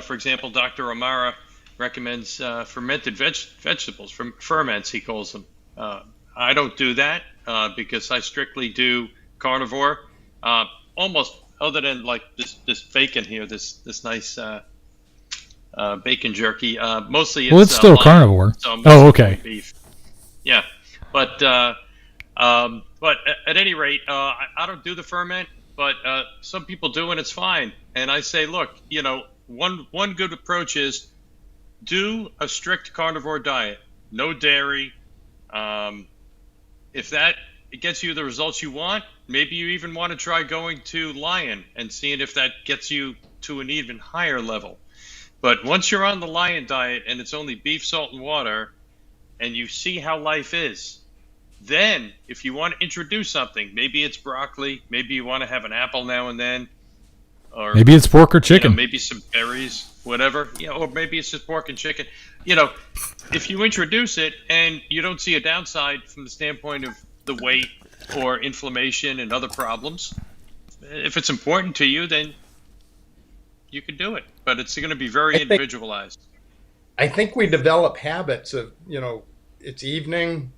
for example, Dr. Amara recommends fermented vegetables, ferments, he calls them. I don't do that because I strictly do carnivore. almost, other than like this bacon here, this nice bacon jerky. Mostly it's still lamb, carnivore. So Oh, okay. Beef. Yeah, but at any rate, I don't do the ferment, but some people do, and it's fine. And I say, look, one good approach is do a strict carnivore diet, no dairy. If that gets you the results you want, maybe you even want to try going to Lion and seeing if that gets you to an even higher level. But once you're on the Lion diet and it's only beef, salt, and water, and you see how life is, then if you want to introduce something, maybe it's broccoli, maybe you want to have an apple now and then, or maybe it's pork or chicken, maybe some berries, whatever, or maybe it's just pork and chicken. If you introduce it and you don't see a downside from the standpoint of the weight or inflammation and other problems, if it's important to you, then you can do it. But it's going to be very individualized. I think we develop habits of, it's evening,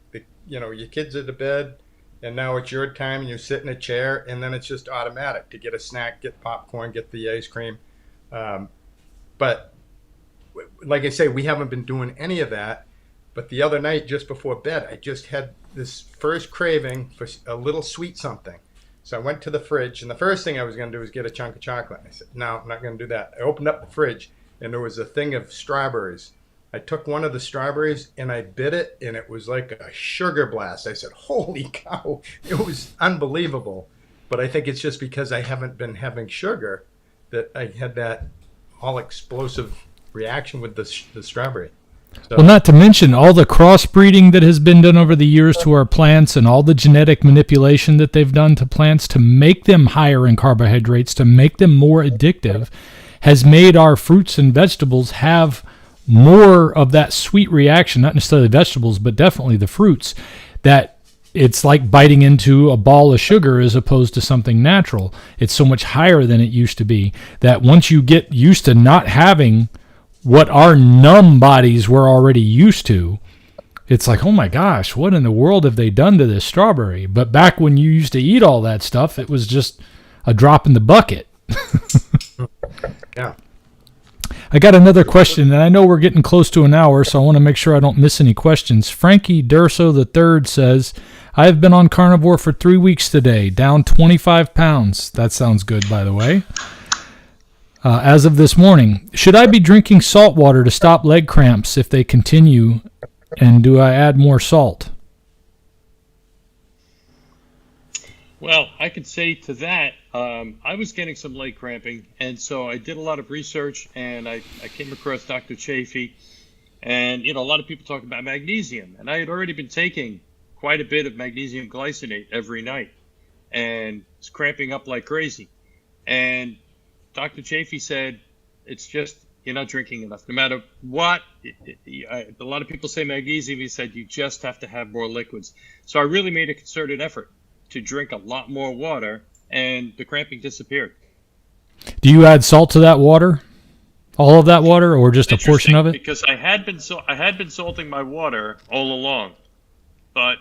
your kids are to bed, and now it's your time, and you sit in a chair, and then it's just automatic to get a snack, get popcorn, get the ice cream. But like I say, we haven't been doing any of that. But the other night, just before bed, I just had this first craving for a little sweet something. So I went to the fridge, and the first thing I was going to do was get a chunk of chocolate. And I said, no, I'm not going to do that. I opened up the fridge, and there was a thing of strawberries. I took one of the strawberries, and I bit it, and it was like a sugar blast. I said, holy cow, it was unbelievable. But I think it's just because I haven't been having sugar that I had that all explosive reaction with the strawberry. So, well, not to mention all the crossbreeding that has been done over the years to our plants and all the genetic manipulation that they've done to plants to make them higher in carbohydrates, to make them more addictive, has made our fruits and vegetables have more of that sweet reaction, not necessarily vegetables, but definitely the fruits, that it's like biting into a ball of sugar as opposed to something natural. It's so much higher than it used to be that once you get used to not having what our numb bodies were already used to, it's like, oh my gosh, what in the world have they done to this strawberry? But back when you used to eat all that stuff, it was just a drop in the bucket. Yeah. I got another question, and I know we're getting close to an hour, so I want to make sure I don't miss any questions. Frankie Durso III says, I have been on carnivore for 3 weeks today, down 25 pounds. That sounds good, by the way. As of this morning, should I be drinking salt water to stop leg cramps if they continue, and do I add more salt? Well, I could say to that, I was getting some leg cramping, and so I did a lot of research, and I came across Dr. Chafee, and a lot of people talk about magnesium, and I had already been taking quite a bit of magnesium glycinate every night, and it's cramping up like crazy. And Dr. Chafee said, it's just, you're not drinking enough. No matter what, a lot of people say magnesium. He said, you just have to have more liquids. So I really made a concerted effort to drink a lot more water, and the cramping disappeared. Do you add salt to that water? All of that water, or just a portion of it? Because I had been salting my water all along, but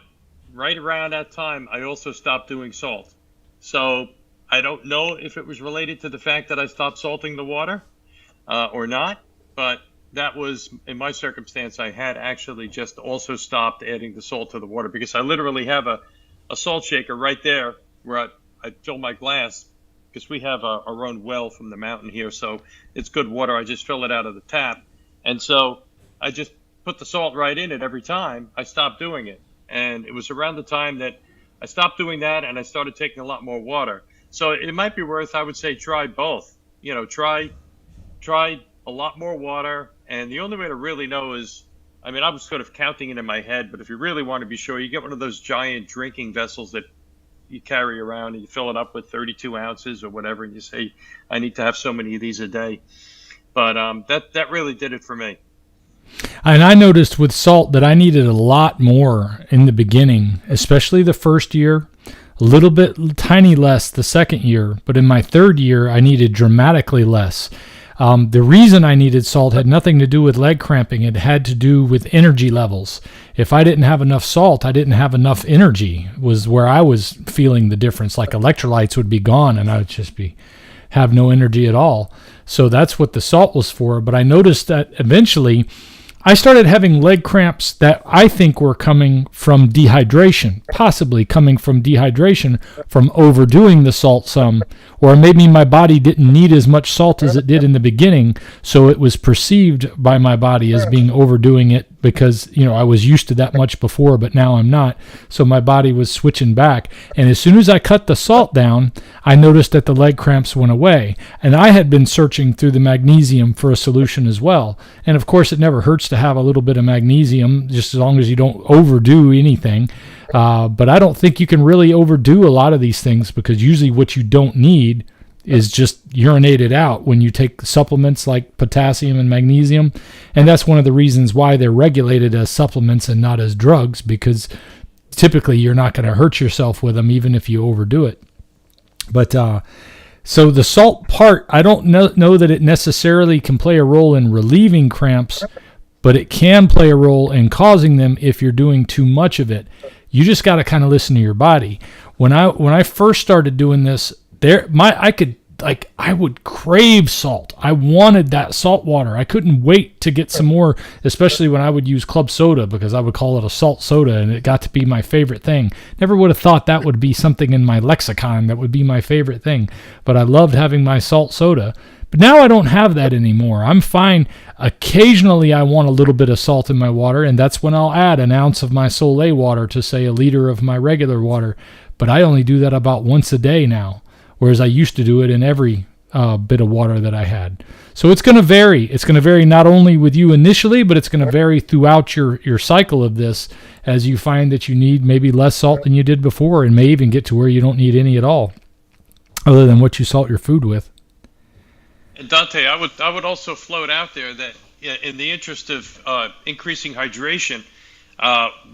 right around that time, I also stopped doing salt. So I don't know if it was related to the fact that I stopped salting the water or not, but that was, in my circumstance, I had actually just also stopped adding the salt to the water, because I literally have a salt shaker right there where I fill my glass, because we have our own well from the mountain here, so it's good water. I just fill it out of the tap, and so I just put the salt right in it every time. I stopped doing it, and it was around the time that I stopped doing that and I started taking a lot more water. So it might be worth, I would say, try both. Try a lot more water, and the only way to really know is, I was sort of counting it in my head, but if you really want to be sure, you get one of those giant drinking vessels that you carry around, and you fill it up with 32 ounces or whatever, and you say, I need to have so many of these a day. But that really did it for me. And I noticed with salt that I needed a lot more in the beginning, especially the first year, a little bit tiny less the second year, but in my third year, I needed dramatically less. The reason I needed salt had nothing to do with leg cramping. It had to do with energy levels. If I didn't have enough salt, I didn't have enough energy, was where I was feeling the difference. Like electrolytes would be gone and I would just have no energy at all. So that's what the salt was for. But I noticed that eventually I started having leg cramps that I think were coming from dehydration, possibly coming from dehydration from overdoing the salt some, or maybe my body didn't need as much salt as it did in the beginning, so it was perceived by my body as being overdoing it because, I was used to that much before, but now I'm not. So my body was switching back. And as soon as I cut the salt down, I noticed that the leg cramps went away. And I had been searching through the magnesium for a solution as well. And of course, it never hurts to have a little bit of magnesium, just as long as you don't overdo anything. But I don't think you can really overdo a lot of these things, because usually what you don't need is just urinated out when you take supplements like potassium and magnesium. And that's one of the reasons why they're regulated as supplements and not as drugs, because typically you're not going to hurt yourself with them even if you overdo it. But so the salt part, I don't know that it necessarily can play a role in relieving cramps, but it can play a role in causing them if you're doing too much of it. You just got to kind of listen to your body. When I first started doing this, I would crave salt. I wanted that salt water. I couldn't wait to get some more, especially when I would use club soda, because I would call it a salt soda, and it got to be my favorite thing. Never would have thought that would be something in my lexicon that would be my favorite thing, but I loved having my salt soda. But now I don't have that anymore. I'm fine. Occasionally I want a little bit of salt in my water, and that's when I'll add an ounce of my Soleil water to, say, a liter of my regular water. But I only do that about once a day now, whereas I used to do it in every bit of water that I had. So it's going to vary. It's going to vary not only with you initially, but it's going to vary throughout your cycle of this, as you find that you need maybe less salt than you did before, and may even get to where you don't need any at all, other than what you salt your food with. And Dante, I would also float out there that, in the interest of increasing hydration,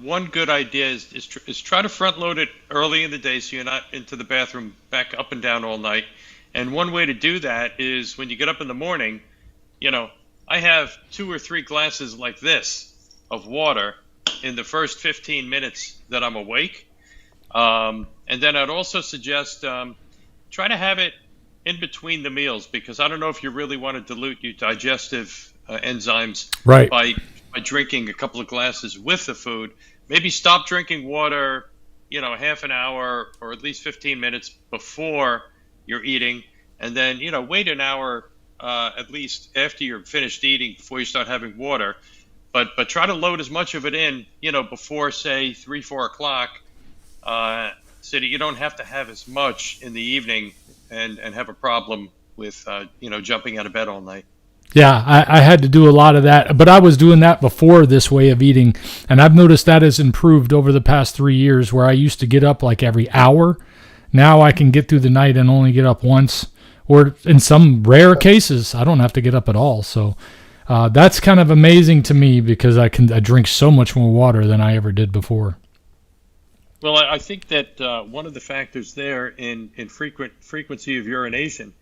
one good idea is try to front load it early in the day, so you're not into the bathroom back up and down all night. And one way to do that is when you get up in the morning, I have 2 or 3 glasses like this of water in the first 15 minutes that I'm awake. And then I'd also suggest try to have it in between the meals, because I don't know if you really want to dilute your digestive enzymes by drinking a couple of glasses with the food. Maybe stop drinking water, half an hour or at least 15 minutes before you're eating, and then, wait an hour at least after you're finished eating before you start having water. But try to load as much of it in, before, say, 3-4 o'clock, so that you don't have to have as much in the evening and have a problem with, jumping out of bed all night. Yeah, I had to do a lot of that, but I was doing that before this way of eating, and I've noticed that has improved over the past 3 years, where I used to get up like every hour. Now I can get through the night and only get up once, or in some rare cases, I don't have to get up at all. So that's kind of amazing to me, because I drink so much more water than I ever did before. Well, I think that one of the factors there in frequency of urination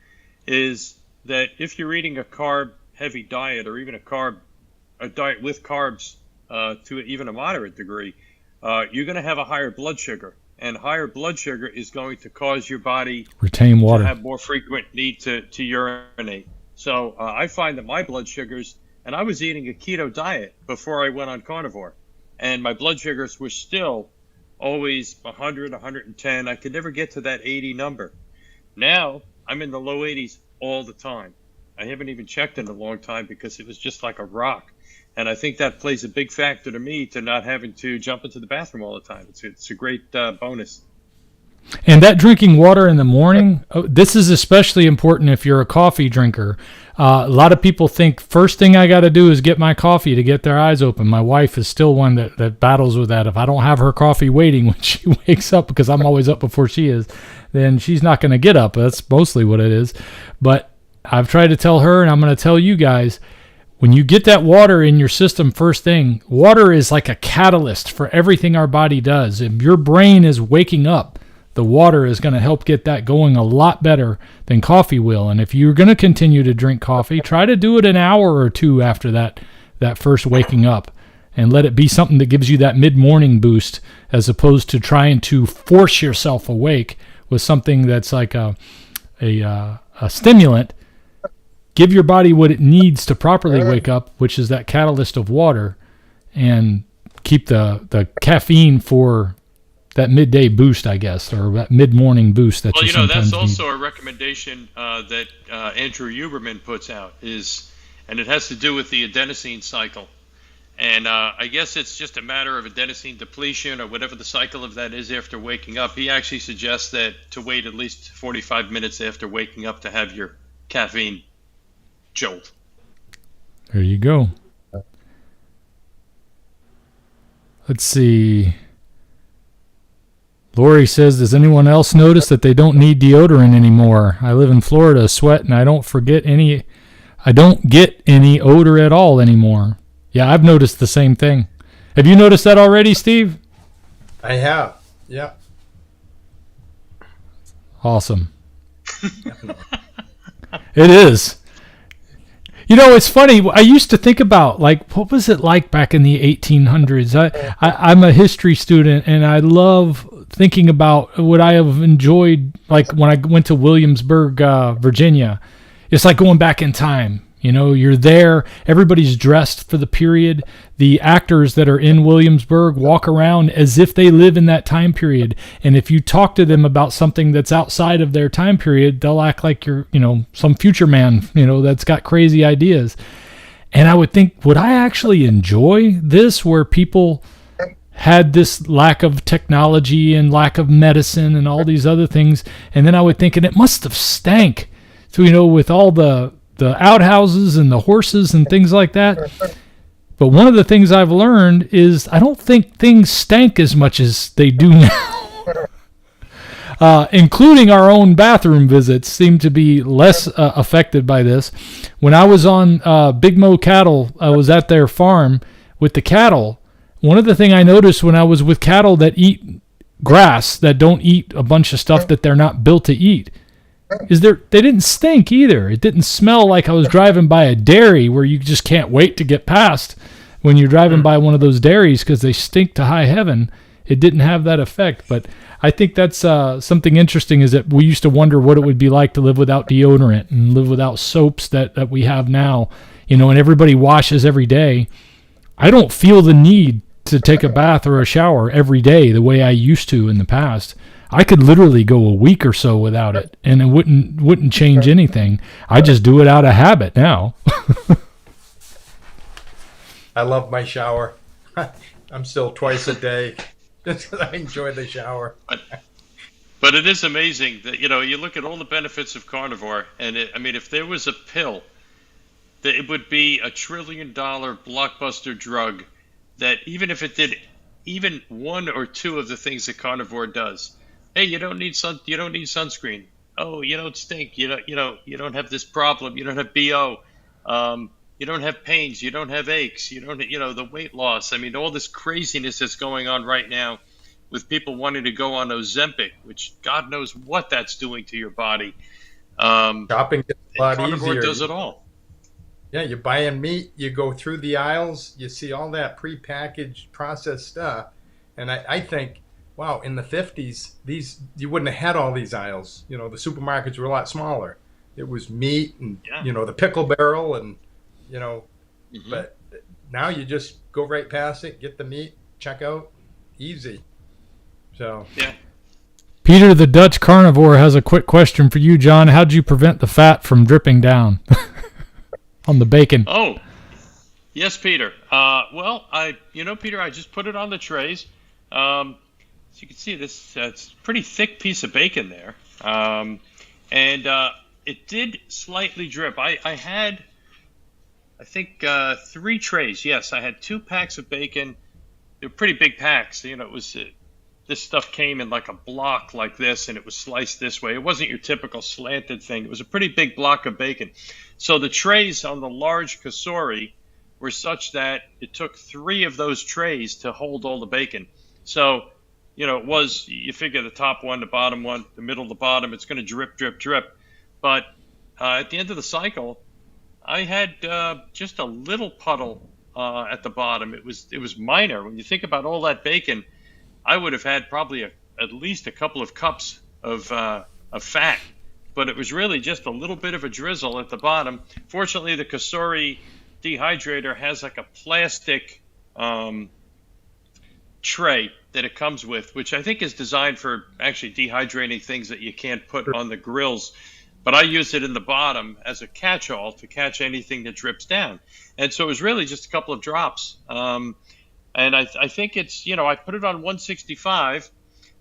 is that if you're eating a carb-heavy diet, or even a diet with carbs to even a moderate degree, you're going to have a higher blood sugar. And higher blood sugar is going to cause your body retain water, to have more frequent need to urinate. So I find that my blood sugars, and I was eating a keto diet before I went on carnivore, and my blood sugars were still always 100, 110. I could never get to that 80 number. Now I'm in the low 80s all the time. I haven't even checked in a long time, because it was just like a rock. And I think that plays a big factor to me, to not having to jump into the bathroom all the time. It's a great bonus. And that drinking water in the morning, this is especially important if you're a coffee drinker. A lot of people think first thing I got to do is get my coffee to get their eyes open. My wife is still one that battles with that. If I don't have her coffee waiting when she wakes up, because I'm always up before she is, then she's not going to get up. That's mostly what it is. But I've tried to tell her, and I'm going to tell you guys, when you get that water in your system first thing, water is like a catalyst for everything our body does. If your brain is waking up, the water is going to help get that going a lot better than coffee will. And if you're going to continue to drink coffee, try to do it an hour or two after that first waking up, and let it be something that gives you that mid-morning boost, as opposed to trying to force yourself awake with something that's like a stimulant. Give your body what it needs to properly wake up, which is that catalyst of water, and keep the caffeine for that midday boost, I guess, or that mid-morning boost that you sometimes that's also need. a recommendation that Andrew Huberman puts out, and it has to do with the adenosine cycle. And I guess it's just a matter of adenosine depletion or whatever the cycle of that is after waking up. He actually suggests that to wait at least 45 minutes after waking up to have your caffeine jolt. There you go. Let's see. Lori says, does anyone else notice that they don't need deodorant anymore? I live in Florida, sweat, and I don't get any odor at all anymore. Yeah, I've noticed the same thing. Have you noticed that already, Steve? I have. Yeah. Awesome. It is. You know, it's funny. I used to think about, like, what was it like back in the 1800s? I'm a history student, and I love thinking about what I have enjoyed, like when I went to Williamsburg, Virginia. It's like going back in time. You know, you're there. Everybody's dressed for the period. The actors that are in Williamsburg walk around as if they live in that time period. And if you talk to them about something that's outside of their time period, they'll act like you're, some future man, that's got crazy ideas. And I would think, would I actually enjoy this, where people had this lack of technology and lack of medicine and all these other things? And then I would think, and it must have stank. So, with all the outhouses and the horses and things like that. But one of the things I've learned is I don't think things stank as much as they do now. Including our own bathroom visits seem to be less affected by this. When I was on Big Mo Cattle, I was at their farm with the cattle. One of the things I noticed when I was with cattle that eat grass, that don't eat a bunch of stuff that they're not built to eat, is they didn't stink either. It didn't smell like I was driving by a dairy where you just can't wait to get past when you're driving by one of those dairies because they stink to high heaven. It didn't have that effect. But I think that's something interesting, is that we used to wonder what it would be like to live without deodorant and live without soaps that we have now, and everybody washes every day. I don't feel the need to take a bath or a shower every day the way I used to in the past. I could literally go a week or so without it, and it wouldn't change anything. I just do it out of habit now. I love my shower. I'm still twice a day. I enjoy the shower. But it is amazing that, you look at all the benefits of carnivore, and if there was a pill, that it would be $1 trillion blockbuster drug that, even if it did even one or two of the things that carnivore does. Hey, you don't need sunscreen. Oh, you don't stink. You don't have this problem. You don't have BO. You don't have pains. You don't have aches. You don't, the weight loss. All this craziness that's going on right now with people wanting to go on Ozempic, which God knows what that's doing to your body. Shopping gets a lot carnivore easier. Does it all. Yeah, you're buying meat. You go through the aisles. You see all that prepackaged, processed stuff. And I think, wow, in the 50s, you wouldn't have had all these aisles. The supermarkets were a lot smaller. It was meat and, the pickle barrel and, but now you just go right past it, get the meat, check out, easy. So, yeah. Peter, the Dutch carnivore, has a quick question for you, John. How'd you prevent the fat from dripping down on the bacon? Oh, yes, Peter. Well, Peter, I just put it on the trays. So you can see this, it's a pretty thick piece of bacon there. And it did slightly drip. I had, I think, 3 trays. Yes, I had 2 packs of bacon. They were pretty big packs. It was, this stuff came in like a block like this, and it was sliced this way. It wasn't your typical slanted thing. It was a pretty big block of bacon. So the trays on the large cassourie were such that it took 3 of those trays to hold all the bacon. So, it was, you figure the top one, the bottom one, the middle, the bottom, it's going to drip, drip, drip. But at the end of the cycle, I had just a little puddle at the bottom. It was minor. When you think about all that bacon, I would have had probably at least a couple of cups of fat. But it was really just a little bit of a drizzle at the bottom. Fortunately, the Kasori dehydrator has like a plastic tray that it comes with, which I think is designed for actually dehydrating things that you can't put on the grills. But I use it in the bottom as a catch-all to catch anything that drips down. And so it was really just a couple of drops. And I think it's, I put it on 165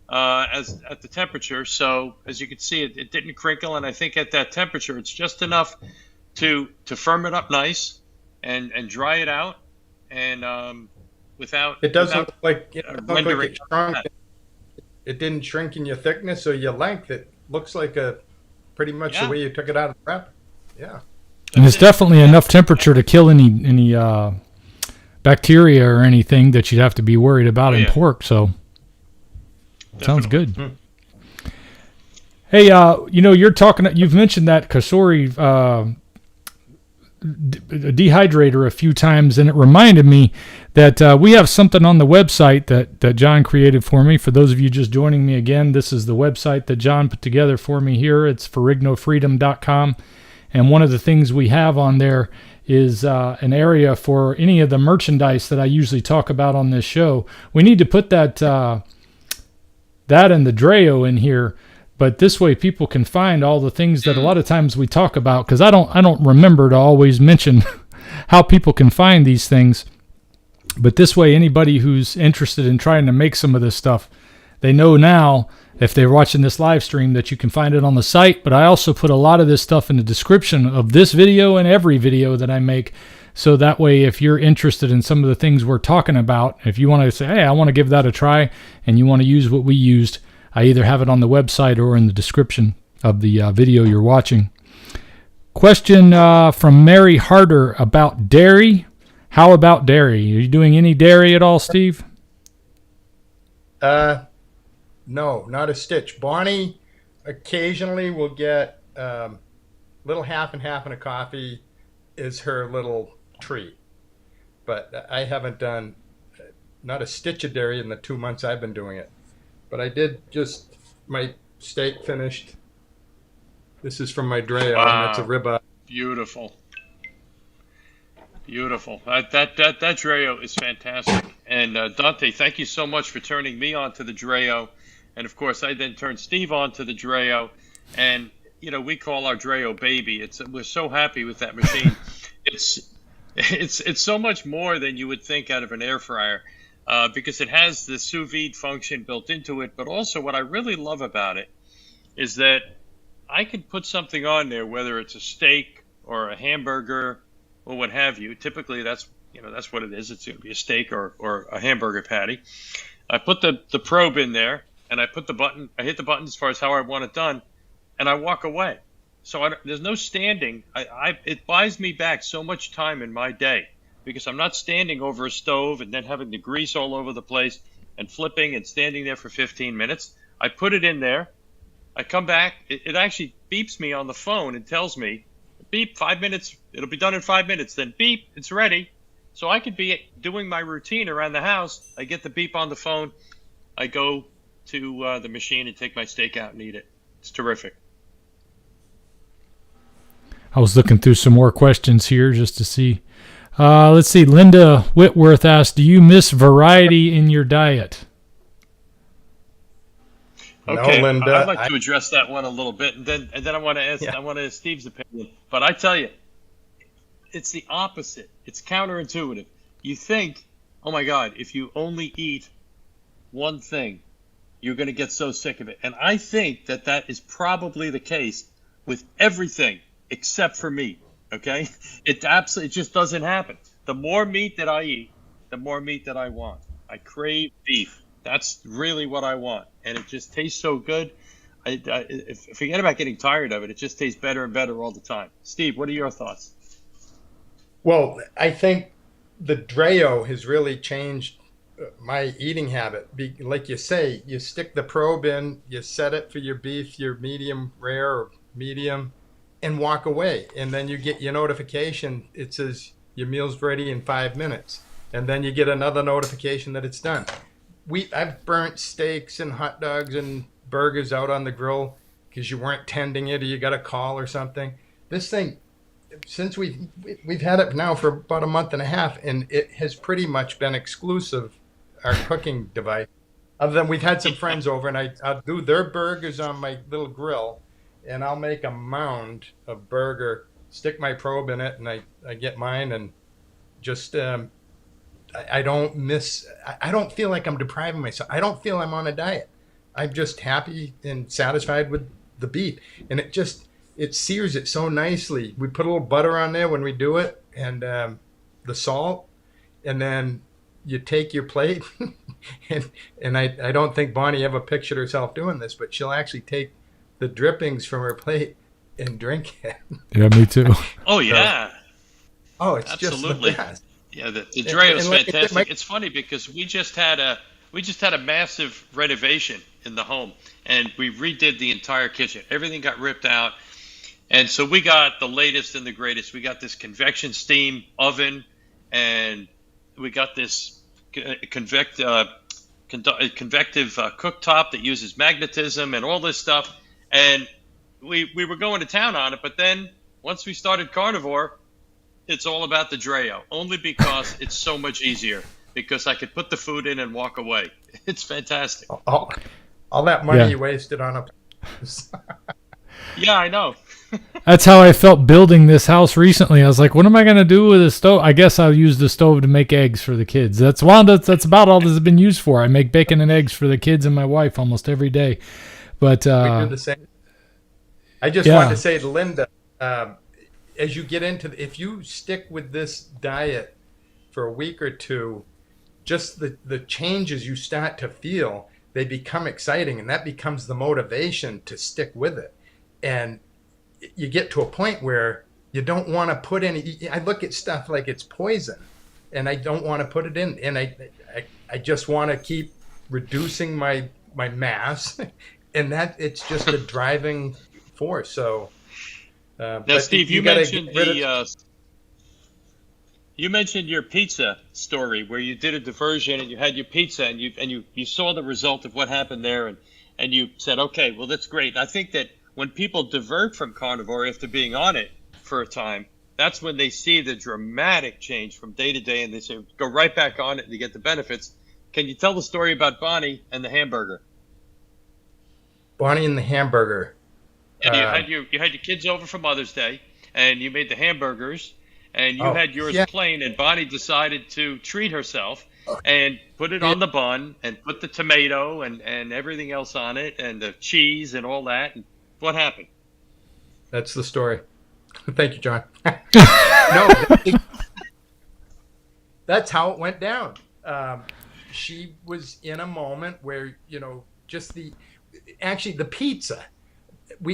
as at the temperature. So as you can see, it didn't crinkle. And I think at that temperature, it's just enough to firm it up nice and dry it out. And without it doesn't without, look like, it shrunk. It didn't shrink in your thickness or your length. It looks like pretty much the way you took it out of the wrap. Yeah. And it's definitely enough temperature to kill any bacteria or anything that you'd have to be worried about in pork. So sounds good. Hey, you've mentioned that Kasori dehydrator a few times, and it reminded me that we have something on the website that John created for me. For those of you just joining me again, this is the website that John put together for me here. It's ferrignofreedom.com, and one of the things we have on there is an area for any of the merchandise that I usually talk about on this show. We need to put that and the Dreo in here, but this way people can find all the things that a lot of times we talk about, because I don't remember to always mention how people can find these things. But this way, anybody who's interested in trying to make some of this stuff, they know now, if they're watching this live stream, that you can find it on the site. But I also put a lot of this stuff in the description of this video and every video that I make. So that way, if you're interested in some of the things we're talking about, if you want to say, hey, I want to give that a try, and you want to use what we used, I either have it on the website or in the description of the video you're watching. Question from Mary Harder about dairy. How about dairy? Are you doing any dairy at all, Steve? No, not a stitch. Bonnie occasionally will get little half and half in a coffee is her little treat. But I haven't done not a stitch of dairy in the 2 months I've been doing it. But I did just, my steak finished. This is from my Dreo, and it's a ribeye. Beautiful. Beautiful. That Dreo is fantastic. And Dante, thank you so much for turning me on to the Dreo. And of course, I then turned Steve on to the Dreo. And we call our Dreo baby. We're so happy with that machine. It's so much more than you would think out of an air fryer, because it has the sous vide function built into it. But also, what I really love about it is that I can put something on there, whether it's a steak or a hamburger or what have you. Typically, that's what it is. It's going to be a steak or a hamburger patty. I put the probe in there, and I hit the button as far as how I want it done, and I walk away. So there's no standing. It buys me back so much time in my day, because I'm not standing over a stove and then having the grease all over the place and flipping and standing there for 15 minutes. I put it in there. I come back. It actually beeps me on the phone and tells me, beep, 5 minutes. It'll be done in 5 minutes. Then beep, it's ready. So I could be doing my routine around the house. I get the beep on the phone. I go to the machine and take my steak out and eat it. It's terrific. I was looking through some more questions here just to see. Let's see. Linda Whitworth asked, do you miss variety in your diet? Okay, no, Linda, I'd like to address that one a little bit, and then I want to ask Steve's opinion. But I tell you, it's the opposite. It's counterintuitive. You think, oh my God, if you only eat one thing, you're going to get so sick of it. And I think that is probably the case with everything except for meat. Okay, it just doesn't happen. The more meat that I eat, the more meat that I want. I crave beef. That's really what I want, and it just tastes so good. Forget about getting tired of it. It just tastes better and better all the time. Steve, what are your thoughts? Well, I think the Dreo has really changed my eating habit. Like you say, you stick the probe in, you set it for your beef, your medium rare or medium, and walk away. And then you get your notification. It says your meal's ready in 5 minutes. And then you get another notification that it's done. I've burnt steaks and hot dogs and burgers out on the grill because you weren't tending it or you got a call or something. This thing, since we've had it now for about a month and a half, and it has pretty much been exclusive, our cooking device. Other than we've had some friends over, and I'll do their burgers on my little grill, and I'll make a mound of burger, stick my probe in it, and I get mine, and just I don't feel like I'm depriving myself. I don't feel I'm on a diet. I'm just happy and satisfied with the beef, and it sears it so nicely. We put a little butter on there when we do it, and the salt, and then you take your plate, and I don't think Bonnie ever pictured herself doing this, but she'll actually take the drippings from her plate and drink it. Yeah, me too. Oh yeah. Oh, it's Absolutely. just the best. Yeah, the Dreo is like fantastic. It's funny because we just had a massive renovation in the home, and we redid the entire kitchen. Everything got ripped out, and so we got the latest and the greatest. We got this convection steam oven, and we got this convective cooktop that uses magnetism and all this stuff. And we were going to town on it, but then once we started Carnivore, it's all about the Dreo, only because it's so much easier, because I could put the food in and walk away. It's fantastic. All that money you wasted on a Yeah, I know. That's how I felt building this house recently. I was like, what am I going to do with a stove? I guess I'll use the stove to make eggs for the kids. That's about all this has been used for. I make bacon and eggs for the kids and my wife almost every day. But we do the same. I just wanted to say to Linda, as you get into if you stick with this diet for a week or two, just the changes you start to feel, they become exciting, and that becomes the motivation to stick with it. And you get to a point where you don't want to put any. I look at stuff like it's poison, and I don't want to put it in. And I just want to keep reducing my mass, and that it's just a driving force. So. Now, Steve, you mentioned you mentioned your pizza story where you did a diversion and you had your pizza and you saw the result of what happened there, and you said, okay, well, that's great. I think that when people divert from carnivore after being on it for a time, that's when they see the dramatic change from day to day, and they say, go right back on it and you get the benefits. Can you tell the story about Bonnie and the hamburger? Bonnie and the hamburger. And you had your kids over for Mother's Day, and you made the hamburgers, and you had yours plain, and Bonnie decided to treat herself and put it on the bun and put the tomato and everything else on it and the cheese and all that. And what happened? That's the story. Thank you, John. No, that's how it went down. She was in a moment where, just the pizza.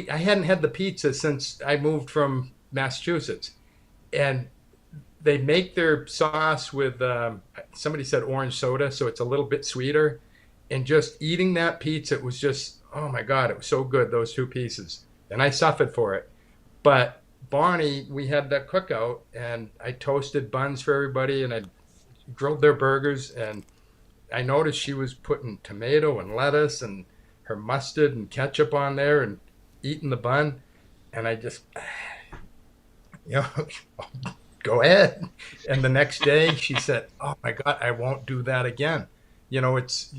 I hadn't had the pizza since I moved from Massachusetts, and they make their sauce with somebody said orange soda, so it's a little bit sweeter. And just eating that pizza, it was just, oh my God, it was so good, those two pieces. And I suffered for it. But Bonnie, we had that cookout, and I toasted buns for everybody, and I grilled their burgers, and I noticed she was putting tomato and lettuce and her mustard and ketchup on there and eating the bun, and I just, go ahead. And the next day she said, oh my God, I won't do that again. It's,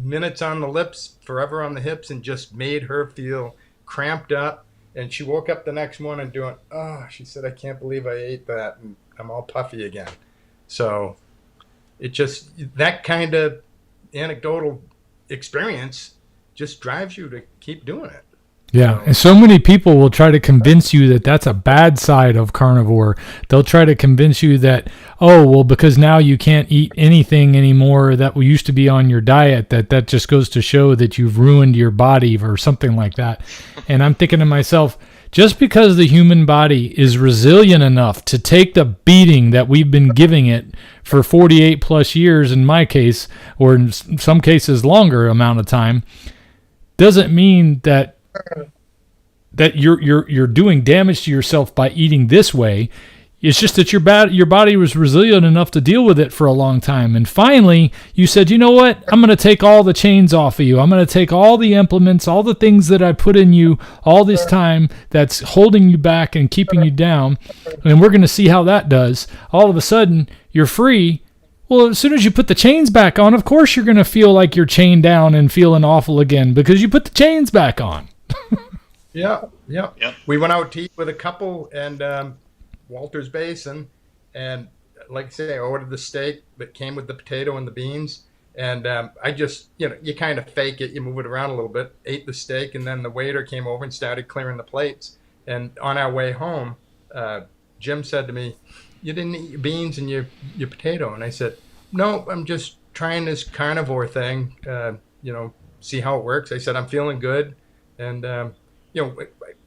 minutes on the lips, forever on the hips, and just made her feel cramped up. And she woke up the next morning doing, she said, I can't believe I ate that, and I'm all puffy again. So it just, that kind of anecdotal experience just drives you to keep doing it. Yeah, and so many people will try to convince you that that's a bad side of carnivore. They'll try to convince you that, because now you can't eat anything anymore that used to be on your diet, that just goes to show that you've ruined your body or something like that. And I'm thinking to myself, just because the human body is resilient enough to take the beating that we've been giving it for 48 plus years in my case, or in some cases longer amount of time, doesn't mean that you're doing damage to yourself by eating this way. It's just that your body was resilient enough to deal with it for a long time. And finally, you said, you know what? I'm going to take all the chains off of you. I'm going to take all the implements, all the things that I put in you all this time that's holding you back and keeping you down. And we're going to see how that does. All of a sudden, you're free. Well, as soon as you put the chains back on, of course, you're going to feel like you're chained down and feeling awful again because you put the chains back on. Yeah. We went out to eat with a couple and Walter's Basin, and like I say, I ordered the steak that came with the potato and the beans, and I just, you kind of fake it, you move it around a little bit, ate the steak, and then the waiter came over and started clearing the plates. And on our way home, Jim said to me, "You didn't eat your beans and your potato." And I said, "No, I'm just trying this carnivore thing, see how it works." I said, "I'm feeling good." And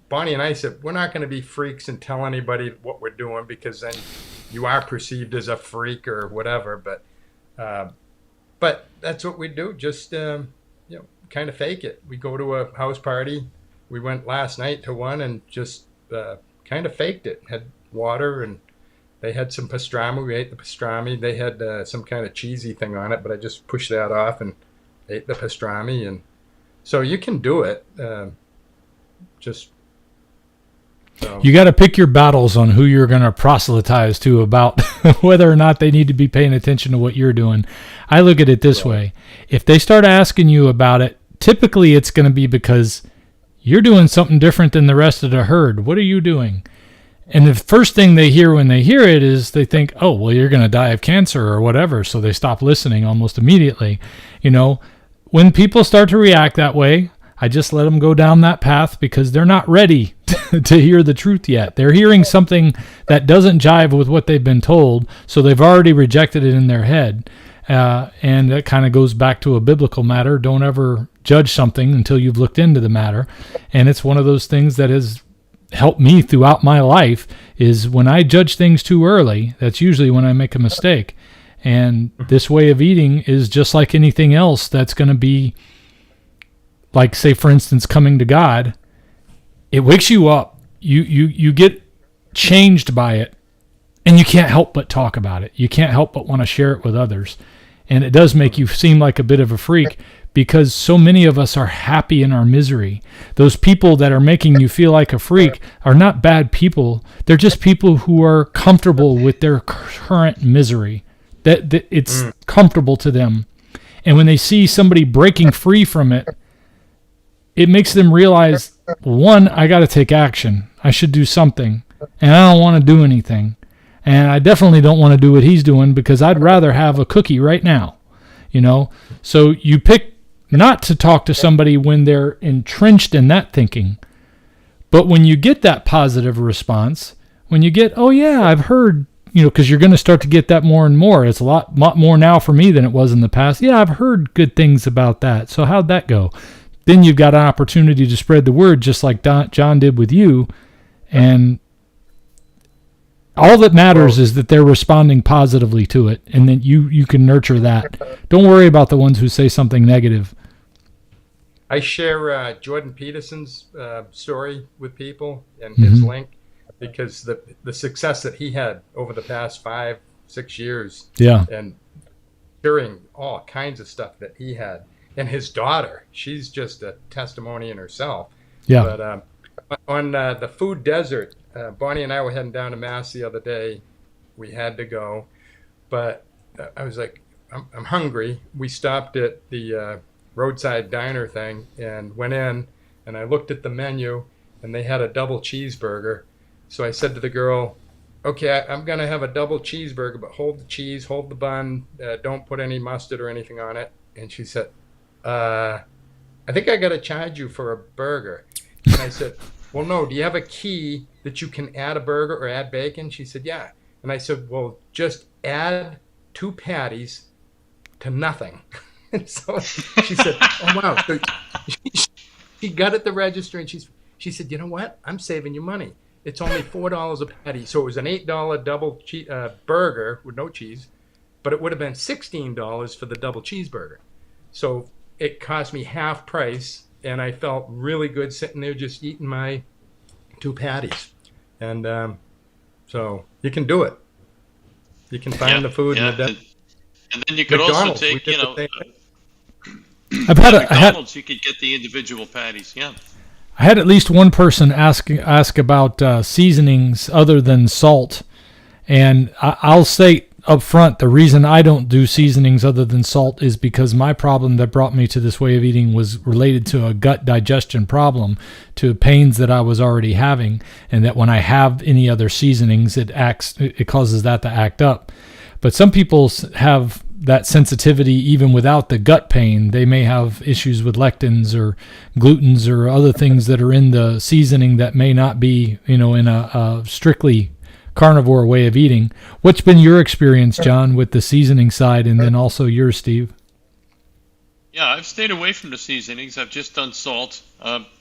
Bonnie and I said, we're not going to be freaks and tell anybody what we're doing, because then you are perceived as a freak or whatever. But that's what we do. Just, kind of fake it. We go to a house party. We went last night to one and just kind of faked it. Had water, and they had some pastrami. We ate the pastrami. They had some kind of cheesy thing on it, but I just pushed that off and ate the pastrami. And so you can do it. You got to pick your battles on who you're going to proselytize to about whether or not they need to be paying attention to what you're doing. I look at it this way. If they start asking you about it, typically it's going to be because you're doing something different than the rest of the herd. What are you doing? And the first thing they hear when they hear it is they think, oh, well, you're going to die of cancer or whatever. So they stop listening almost immediately. When people start to react that way, I just let them go down that path because they're not ready to hear the truth yet. They're hearing something that doesn't jive with what they've been told, so they've already rejected it in their head. And that kind of goes back to a biblical matter. Don't ever judge something until you've looked into the matter. And it's one of those things that has helped me throughout my life is when I judge things too early, that's usually when I make a mistake. And this way of eating is just like anything else that's going to be, like, say, for instance, coming to God. It wakes you up. You get changed by it, and you can't help but talk about it. You can't help but want to share it with others. And it does make you seem like a bit of a freak because so many of us are happy in our misery. Those people that are making you feel like a freak are not bad people. They're just people who are comfortable with their current misery. That it's comfortable to them. And when they see somebody breaking free from it, it makes them realize, one, I got to take action. I should do something. And I don't want to do anything. And I definitely don't want to do what he's doing because I'd rather have a cookie right now. So you pick not to talk to somebody when they're entrenched in that thinking. But when you get that positive response, when you get, oh yeah, I've heard, because you're going to start to get that more and more. It's a lot more now for me than it was in the past. Yeah, I've heard good things about that. So how'd that go? Then you've got an opportunity to spread the word just like John did with you. And all that matters is that they're responding positively to it, and that you can nurture that. Don't worry about the ones who say something negative. I share Jordan Peterson's story with people and his link because the success that he had over the past 5-6 years. Yeah. And hearing all kinds of stuff that he had. And his daughter, she's just a testimony in herself. Yeah. But on the food desert, Bonnie and I were heading down to Mass the other day. We had to go, but I was like, I'm hungry. We stopped at the roadside diner thing and went in, and I looked at the menu, and they had a double cheeseburger. So I said to the girl, okay, I'm going to have a double cheeseburger, but hold the cheese, hold the bun, don't put any mustard or anything on it. And she said, I think I got to charge you for a burger. And I said, well, no, do you have a key that you can add a burger or add bacon? She said, yeah. And I said, well, just add 2 patties to nothing. And so she said, oh, wow. So she got at the register, and She said, you know what? I'm saving you money. It's only $4 a patty. So it was an $8 double burger with no cheese, but it would have been $16 for the double cheeseburger. So it cost me half price, and I felt really good sitting there just eating my 2 patties. And so you can do it. You can find the food. Yeah. And then you could McDonald's, also take, I've had McDonald's, you could get the individual patties. Yeah. I had at least one person ask about seasonings other than salt, and I'll say up front, the reason I don't do seasonings other than salt is because my problem that brought me to this way of eating was related to a gut digestion problem, to pains that I was already having, and that when I have any other seasonings, it causes that to act up. But some people have that sensitivity even without the gut pain. They may have issues with lectins or glutens or other things that are in the seasoning that may not be, in a strictly carnivore way of eating. What's been your experience, John, with the seasoning side, and then also yours, Steve? Yeah, I've stayed away from the seasonings. I've just done salt.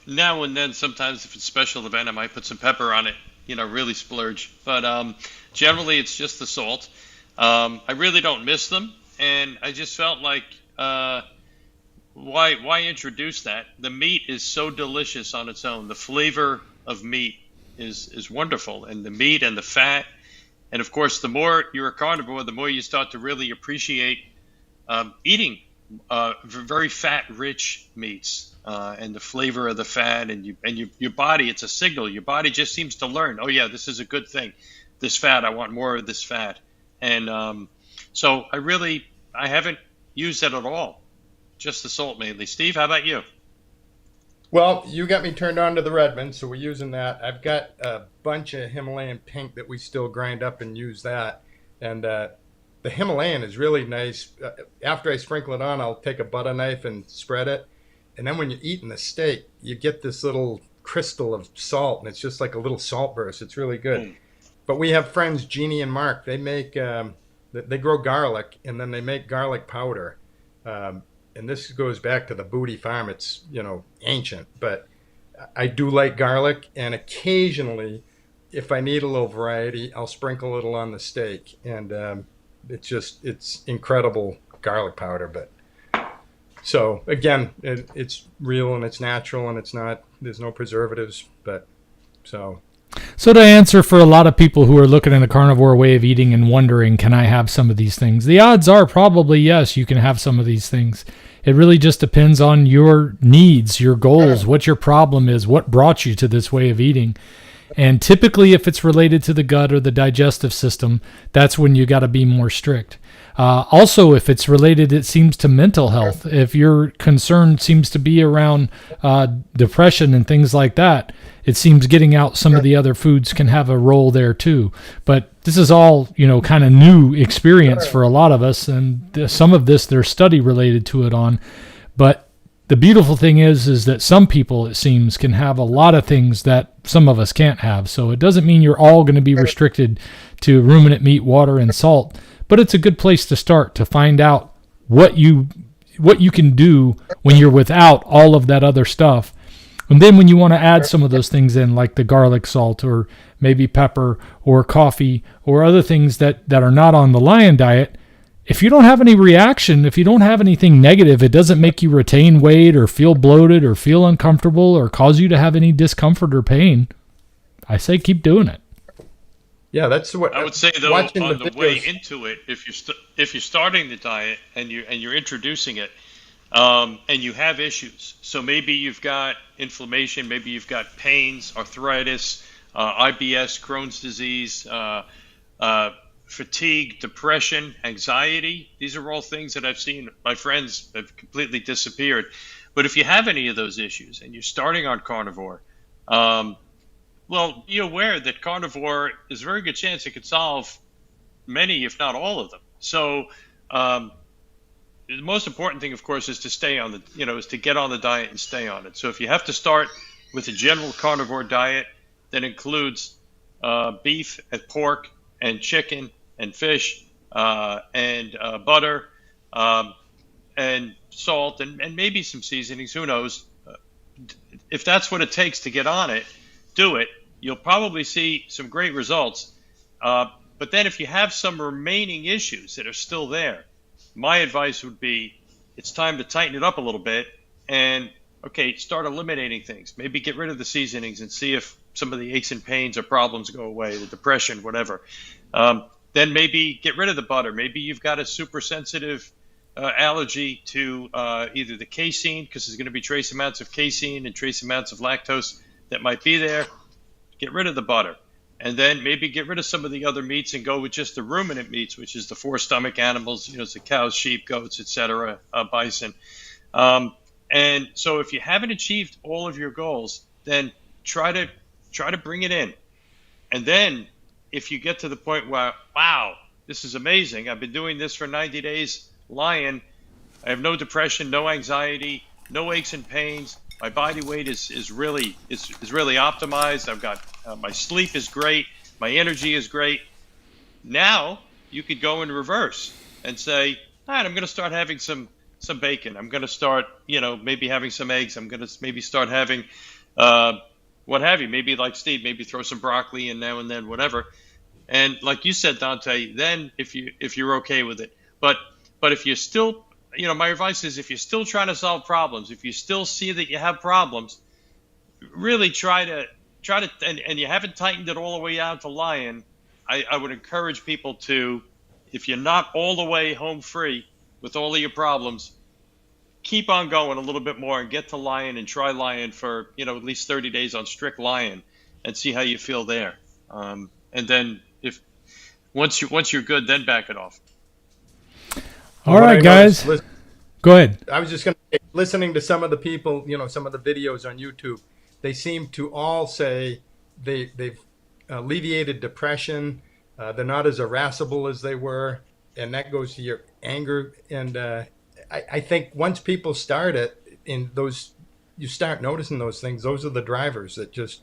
Now and then, sometimes if it's a special event, I might put some pepper on it, really splurge. But generally, it's just the salt. I really don't miss them. And I just felt like, why introduce that? The meat is so delicious on its own. The flavor of meat is wonderful, and the meat and the fat. And of course, the more you're a carnivore, the more you start to really appreciate eating very fat-rich meats and the flavor of the fat. And your body, it's a signal. Your body just seems to learn. Oh yeah, this is a good thing. This fat, I want more of this fat. And so I haven't used it at all, just the salt mainly. Steve, how about you? Well, you got me turned on to the Redmond, so we're using that. I've got a bunch of Himalayan pink that we still grind up and use that. And the Himalayan is really nice. After I sprinkle it on, I'll take a butter knife and spread it. And then when you're eating the steak, you get this little crystal of salt, and it's just like a little salt burst. It's really good. But we have friends, Jeannie and Mark. They make they grow garlic, and then they make garlic powder. And this goes back to the Booty Farm. It's ancient, but I do like garlic, and occasionally, if I need a little variety, I'll sprinkle a little on the steak, and it's incredible garlic powder. But so again, it's real and it's natural, and there's no preservatives. But so. So to answer for a lot of people who are looking at a carnivore way of eating and wondering, can I have some of these things? The odds are probably yes, you can have some of these things. It really just depends on your needs, your goals, what your problem is, what brought you to this way of eating. And typically if it's related to the gut or the digestive system, that's when you got to be more strict. Also, if it's related, it seems to mental health. If your concern seems to be around depression and things like that, it seems getting out some of the other foods can have a role there too. But this is all, kind of new experience for a lot of us, and some of this there's study related to it on. But the beautiful thing is that some people, it seems, can have a lot of things that some of us can't have. So it doesn't mean you're all going to be restricted to ruminant meat, water, and salt. But it's a good place to start to find out what you can do when you're without all of that other stuff. And then when you want to add some of those things in, like the garlic salt or maybe pepper or coffee or other things that are not on the lion diet, if you don't have any reaction, if you don't have anything negative, it doesn't make you retain weight or feel bloated or feel uncomfortable or cause you to have any discomfort or pain, I say keep doing it. Yeah, that's what I would say. Though on the way into it, if you're starting the diet and you're introducing it, and you have issues, so maybe you've got inflammation, maybe you've got pains, arthritis, IBS, Crohn's disease, fatigue, depression, anxiety. These are all things that I've seen my friends have completely disappeared. But if you have any of those issues and you're starting on carnivore, well, be aware that carnivore is a very good chance it could solve many, if not all of them. So the most important thing, of course, is to stay on is to get on the diet and stay on it. So if you have to start with a general carnivore diet that includes beef and pork and chicken and fish and butter and salt and maybe some seasonings, who knows, if that's what it takes to get on it, do it. You'll probably see some great results. But then if you have some remaining issues that are still there, my advice would be it's time to tighten it up a little bit and, okay, start eliminating things. Maybe get rid of the seasonings and see if some of the aches and pains or problems go away, the depression, whatever. Then maybe get rid of the butter. Maybe you've got a super sensitive allergy to either the casein, because there's going to be trace amounts of casein and trace amounts of lactose that might be there. Get rid of the butter. And then maybe get rid of some of the other meats and go with just the ruminant meats, which is the four stomach animals, it's the cows, sheep, goats, etc., bison. And so if you haven't achieved all of your goals, then try to bring it in. And then if you get to the point where, wow, this is amazing, I've been doing this for 90 days, lying, I have no depression, no anxiety, no aches and pains, my body weight is really optimized, I've got my sleep is great, my energy is great. Now you could go in reverse and say, all right, I'm going to start having some bacon. I'm going to start, maybe having some eggs. I'm going to maybe start having what have you. Maybe like Steve, maybe throw some broccoli in now and then, whatever. And like you said, Dante, then if you're okay with it. But if you're still, my advice is if you're still trying to solve problems, if you still see that you have problems, really try to, and you haven't tightened it all the way out to lion, I would encourage people to, if you're not all the way home free with all of your problems, keep on going a little bit more and get to lion and try lion for, at least 30 days on strict lion and see how you feel there. And then once you're good, then back it off. All right, guys. Go ahead. I was just going to say, listening to some of the people, some of the videos on YouTube, they seem to all say they've alleviated depression. They're not as irascible as they were. And that goes to your anger. And I think once people start it, you start noticing those things. Those are the drivers that just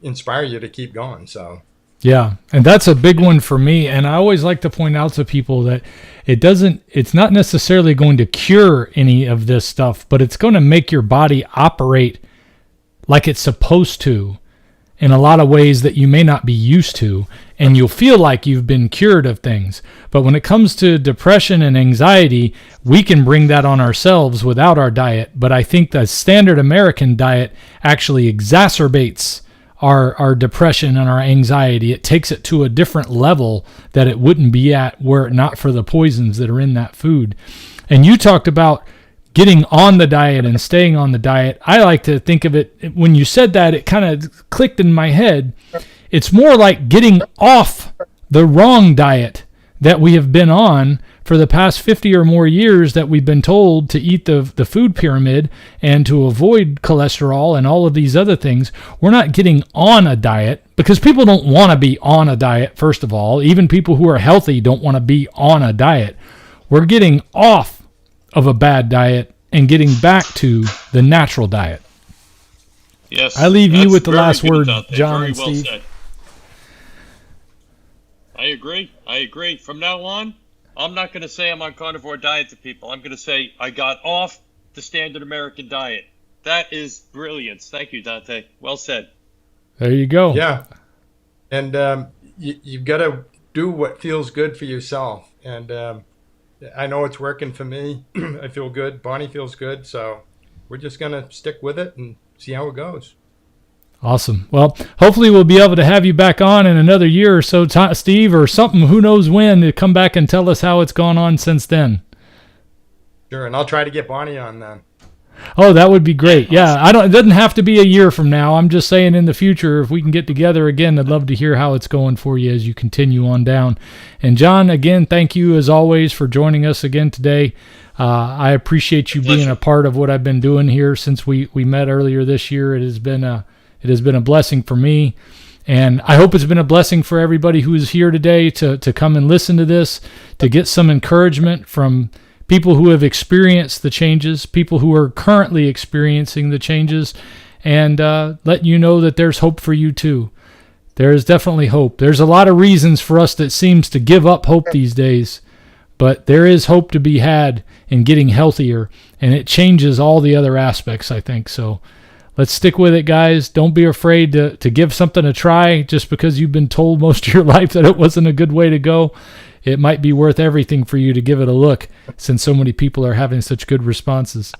inspire you to keep going. So. Yeah, and that's a big one for me. And I always like to point out to people that it's not necessarily going to cure any of this stuff, but it's going to make your body operate like it's supposed to in a lot of ways that you may not be used to. And you'll feel like you've been cured of things. But when it comes to depression and anxiety, we can bring that on ourselves without our diet. But I think the standard American diet actually exacerbates our depression and our anxiety. It takes it to a different level that it wouldn't be at were it not for the poisons that are in that food. And you talked about getting on the diet and staying on the diet. I like to think of it, when you said that, it kind of clicked in my head. It's more like getting off the wrong diet that we have been on for the past 50 or more years, that we've been told to eat the food pyramid and to avoid cholesterol and all of these other things. We're not getting on a diet because people don't want to be on a diet, first of all. Even people who are healthy don't want to be on a diet. We're getting off of a bad diet and getting back to the natural diet. Yes. I leave you with the last word, John and well Steve. Said. I agree. From now on, I'm not going to say I'm on carnivore diet to people. I'm going to say I got off the standard American diet. That is brilliance. Thank you, Dante. Well said. There you go. Yeah. And you've got to do what feels good for yourself. And I know it's working for me. I feel good. Bonnie feels good. So we're just going to stick with it and see how it goes. Awesome. Well, hopefully we'll be able to have you back on in another year or so, Steve, or something, who knows when, to come back and tell us how it's gone on since then. Sure, and I'll try to get Bonnie on then. Oh, that would be great. Yeah, it doesn't have to be a year from now. I'm just saying in the future, if we can get together again, I'd love to hear how it's going for you as you continue on down. And John, again, thank you as always for joining us again today. I appreciate you being a part of what I've been doing here since we met earlier this year. It has been a blessing for me, and I hope it's been a blessing for everybody who is here today to come and listen to this, to get some encouragement from people who have experienced the changes, people who are currently experiencing the changes, and let you know that there's hope for you too. There is definitely hope. There's a lot of reasons for us that seems to give up hope these days, but there is hope to be had in getting healthier, and it changes all the other aspects, I think. So let's stick with it, guys. Don't be afraid to give something a try just because you've been told most of your life that it wasn't a good way to go. It might be worth everything for you to give it a look since so many people are having such good responses.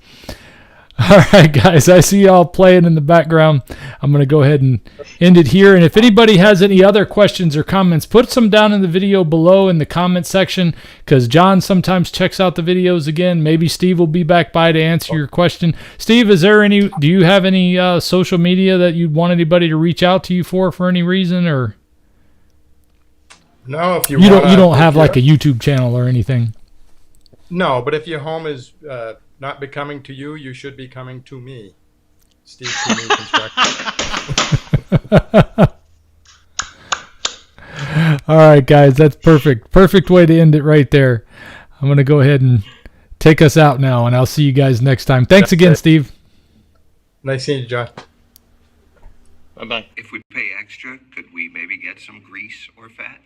All right, guys, I see y'all playing in the background. I'm going to go ahead and end it here. And if anybody has any other questions or comments, put some down in the video below in the comment section, because John sometimes checks out the videos again. Maybe Steve will be back by to answer your question. Steve, do you have any social media that you'd want anybody to reach out to you for any reason? Or No, if you don't have like a YouTube channel or anything? No, but if your home is not becoming to you, you should be coming to me. Steve Toomey Construction. All right, guys, that's perfect. Perfect way to end it right there. I'm going to go ahead and take us out now, and I'll see you guys next time. Thanks again, Steve. Nice seeing you, John. Bye-bye. If we pay extra, could we maybe get some grease or fat?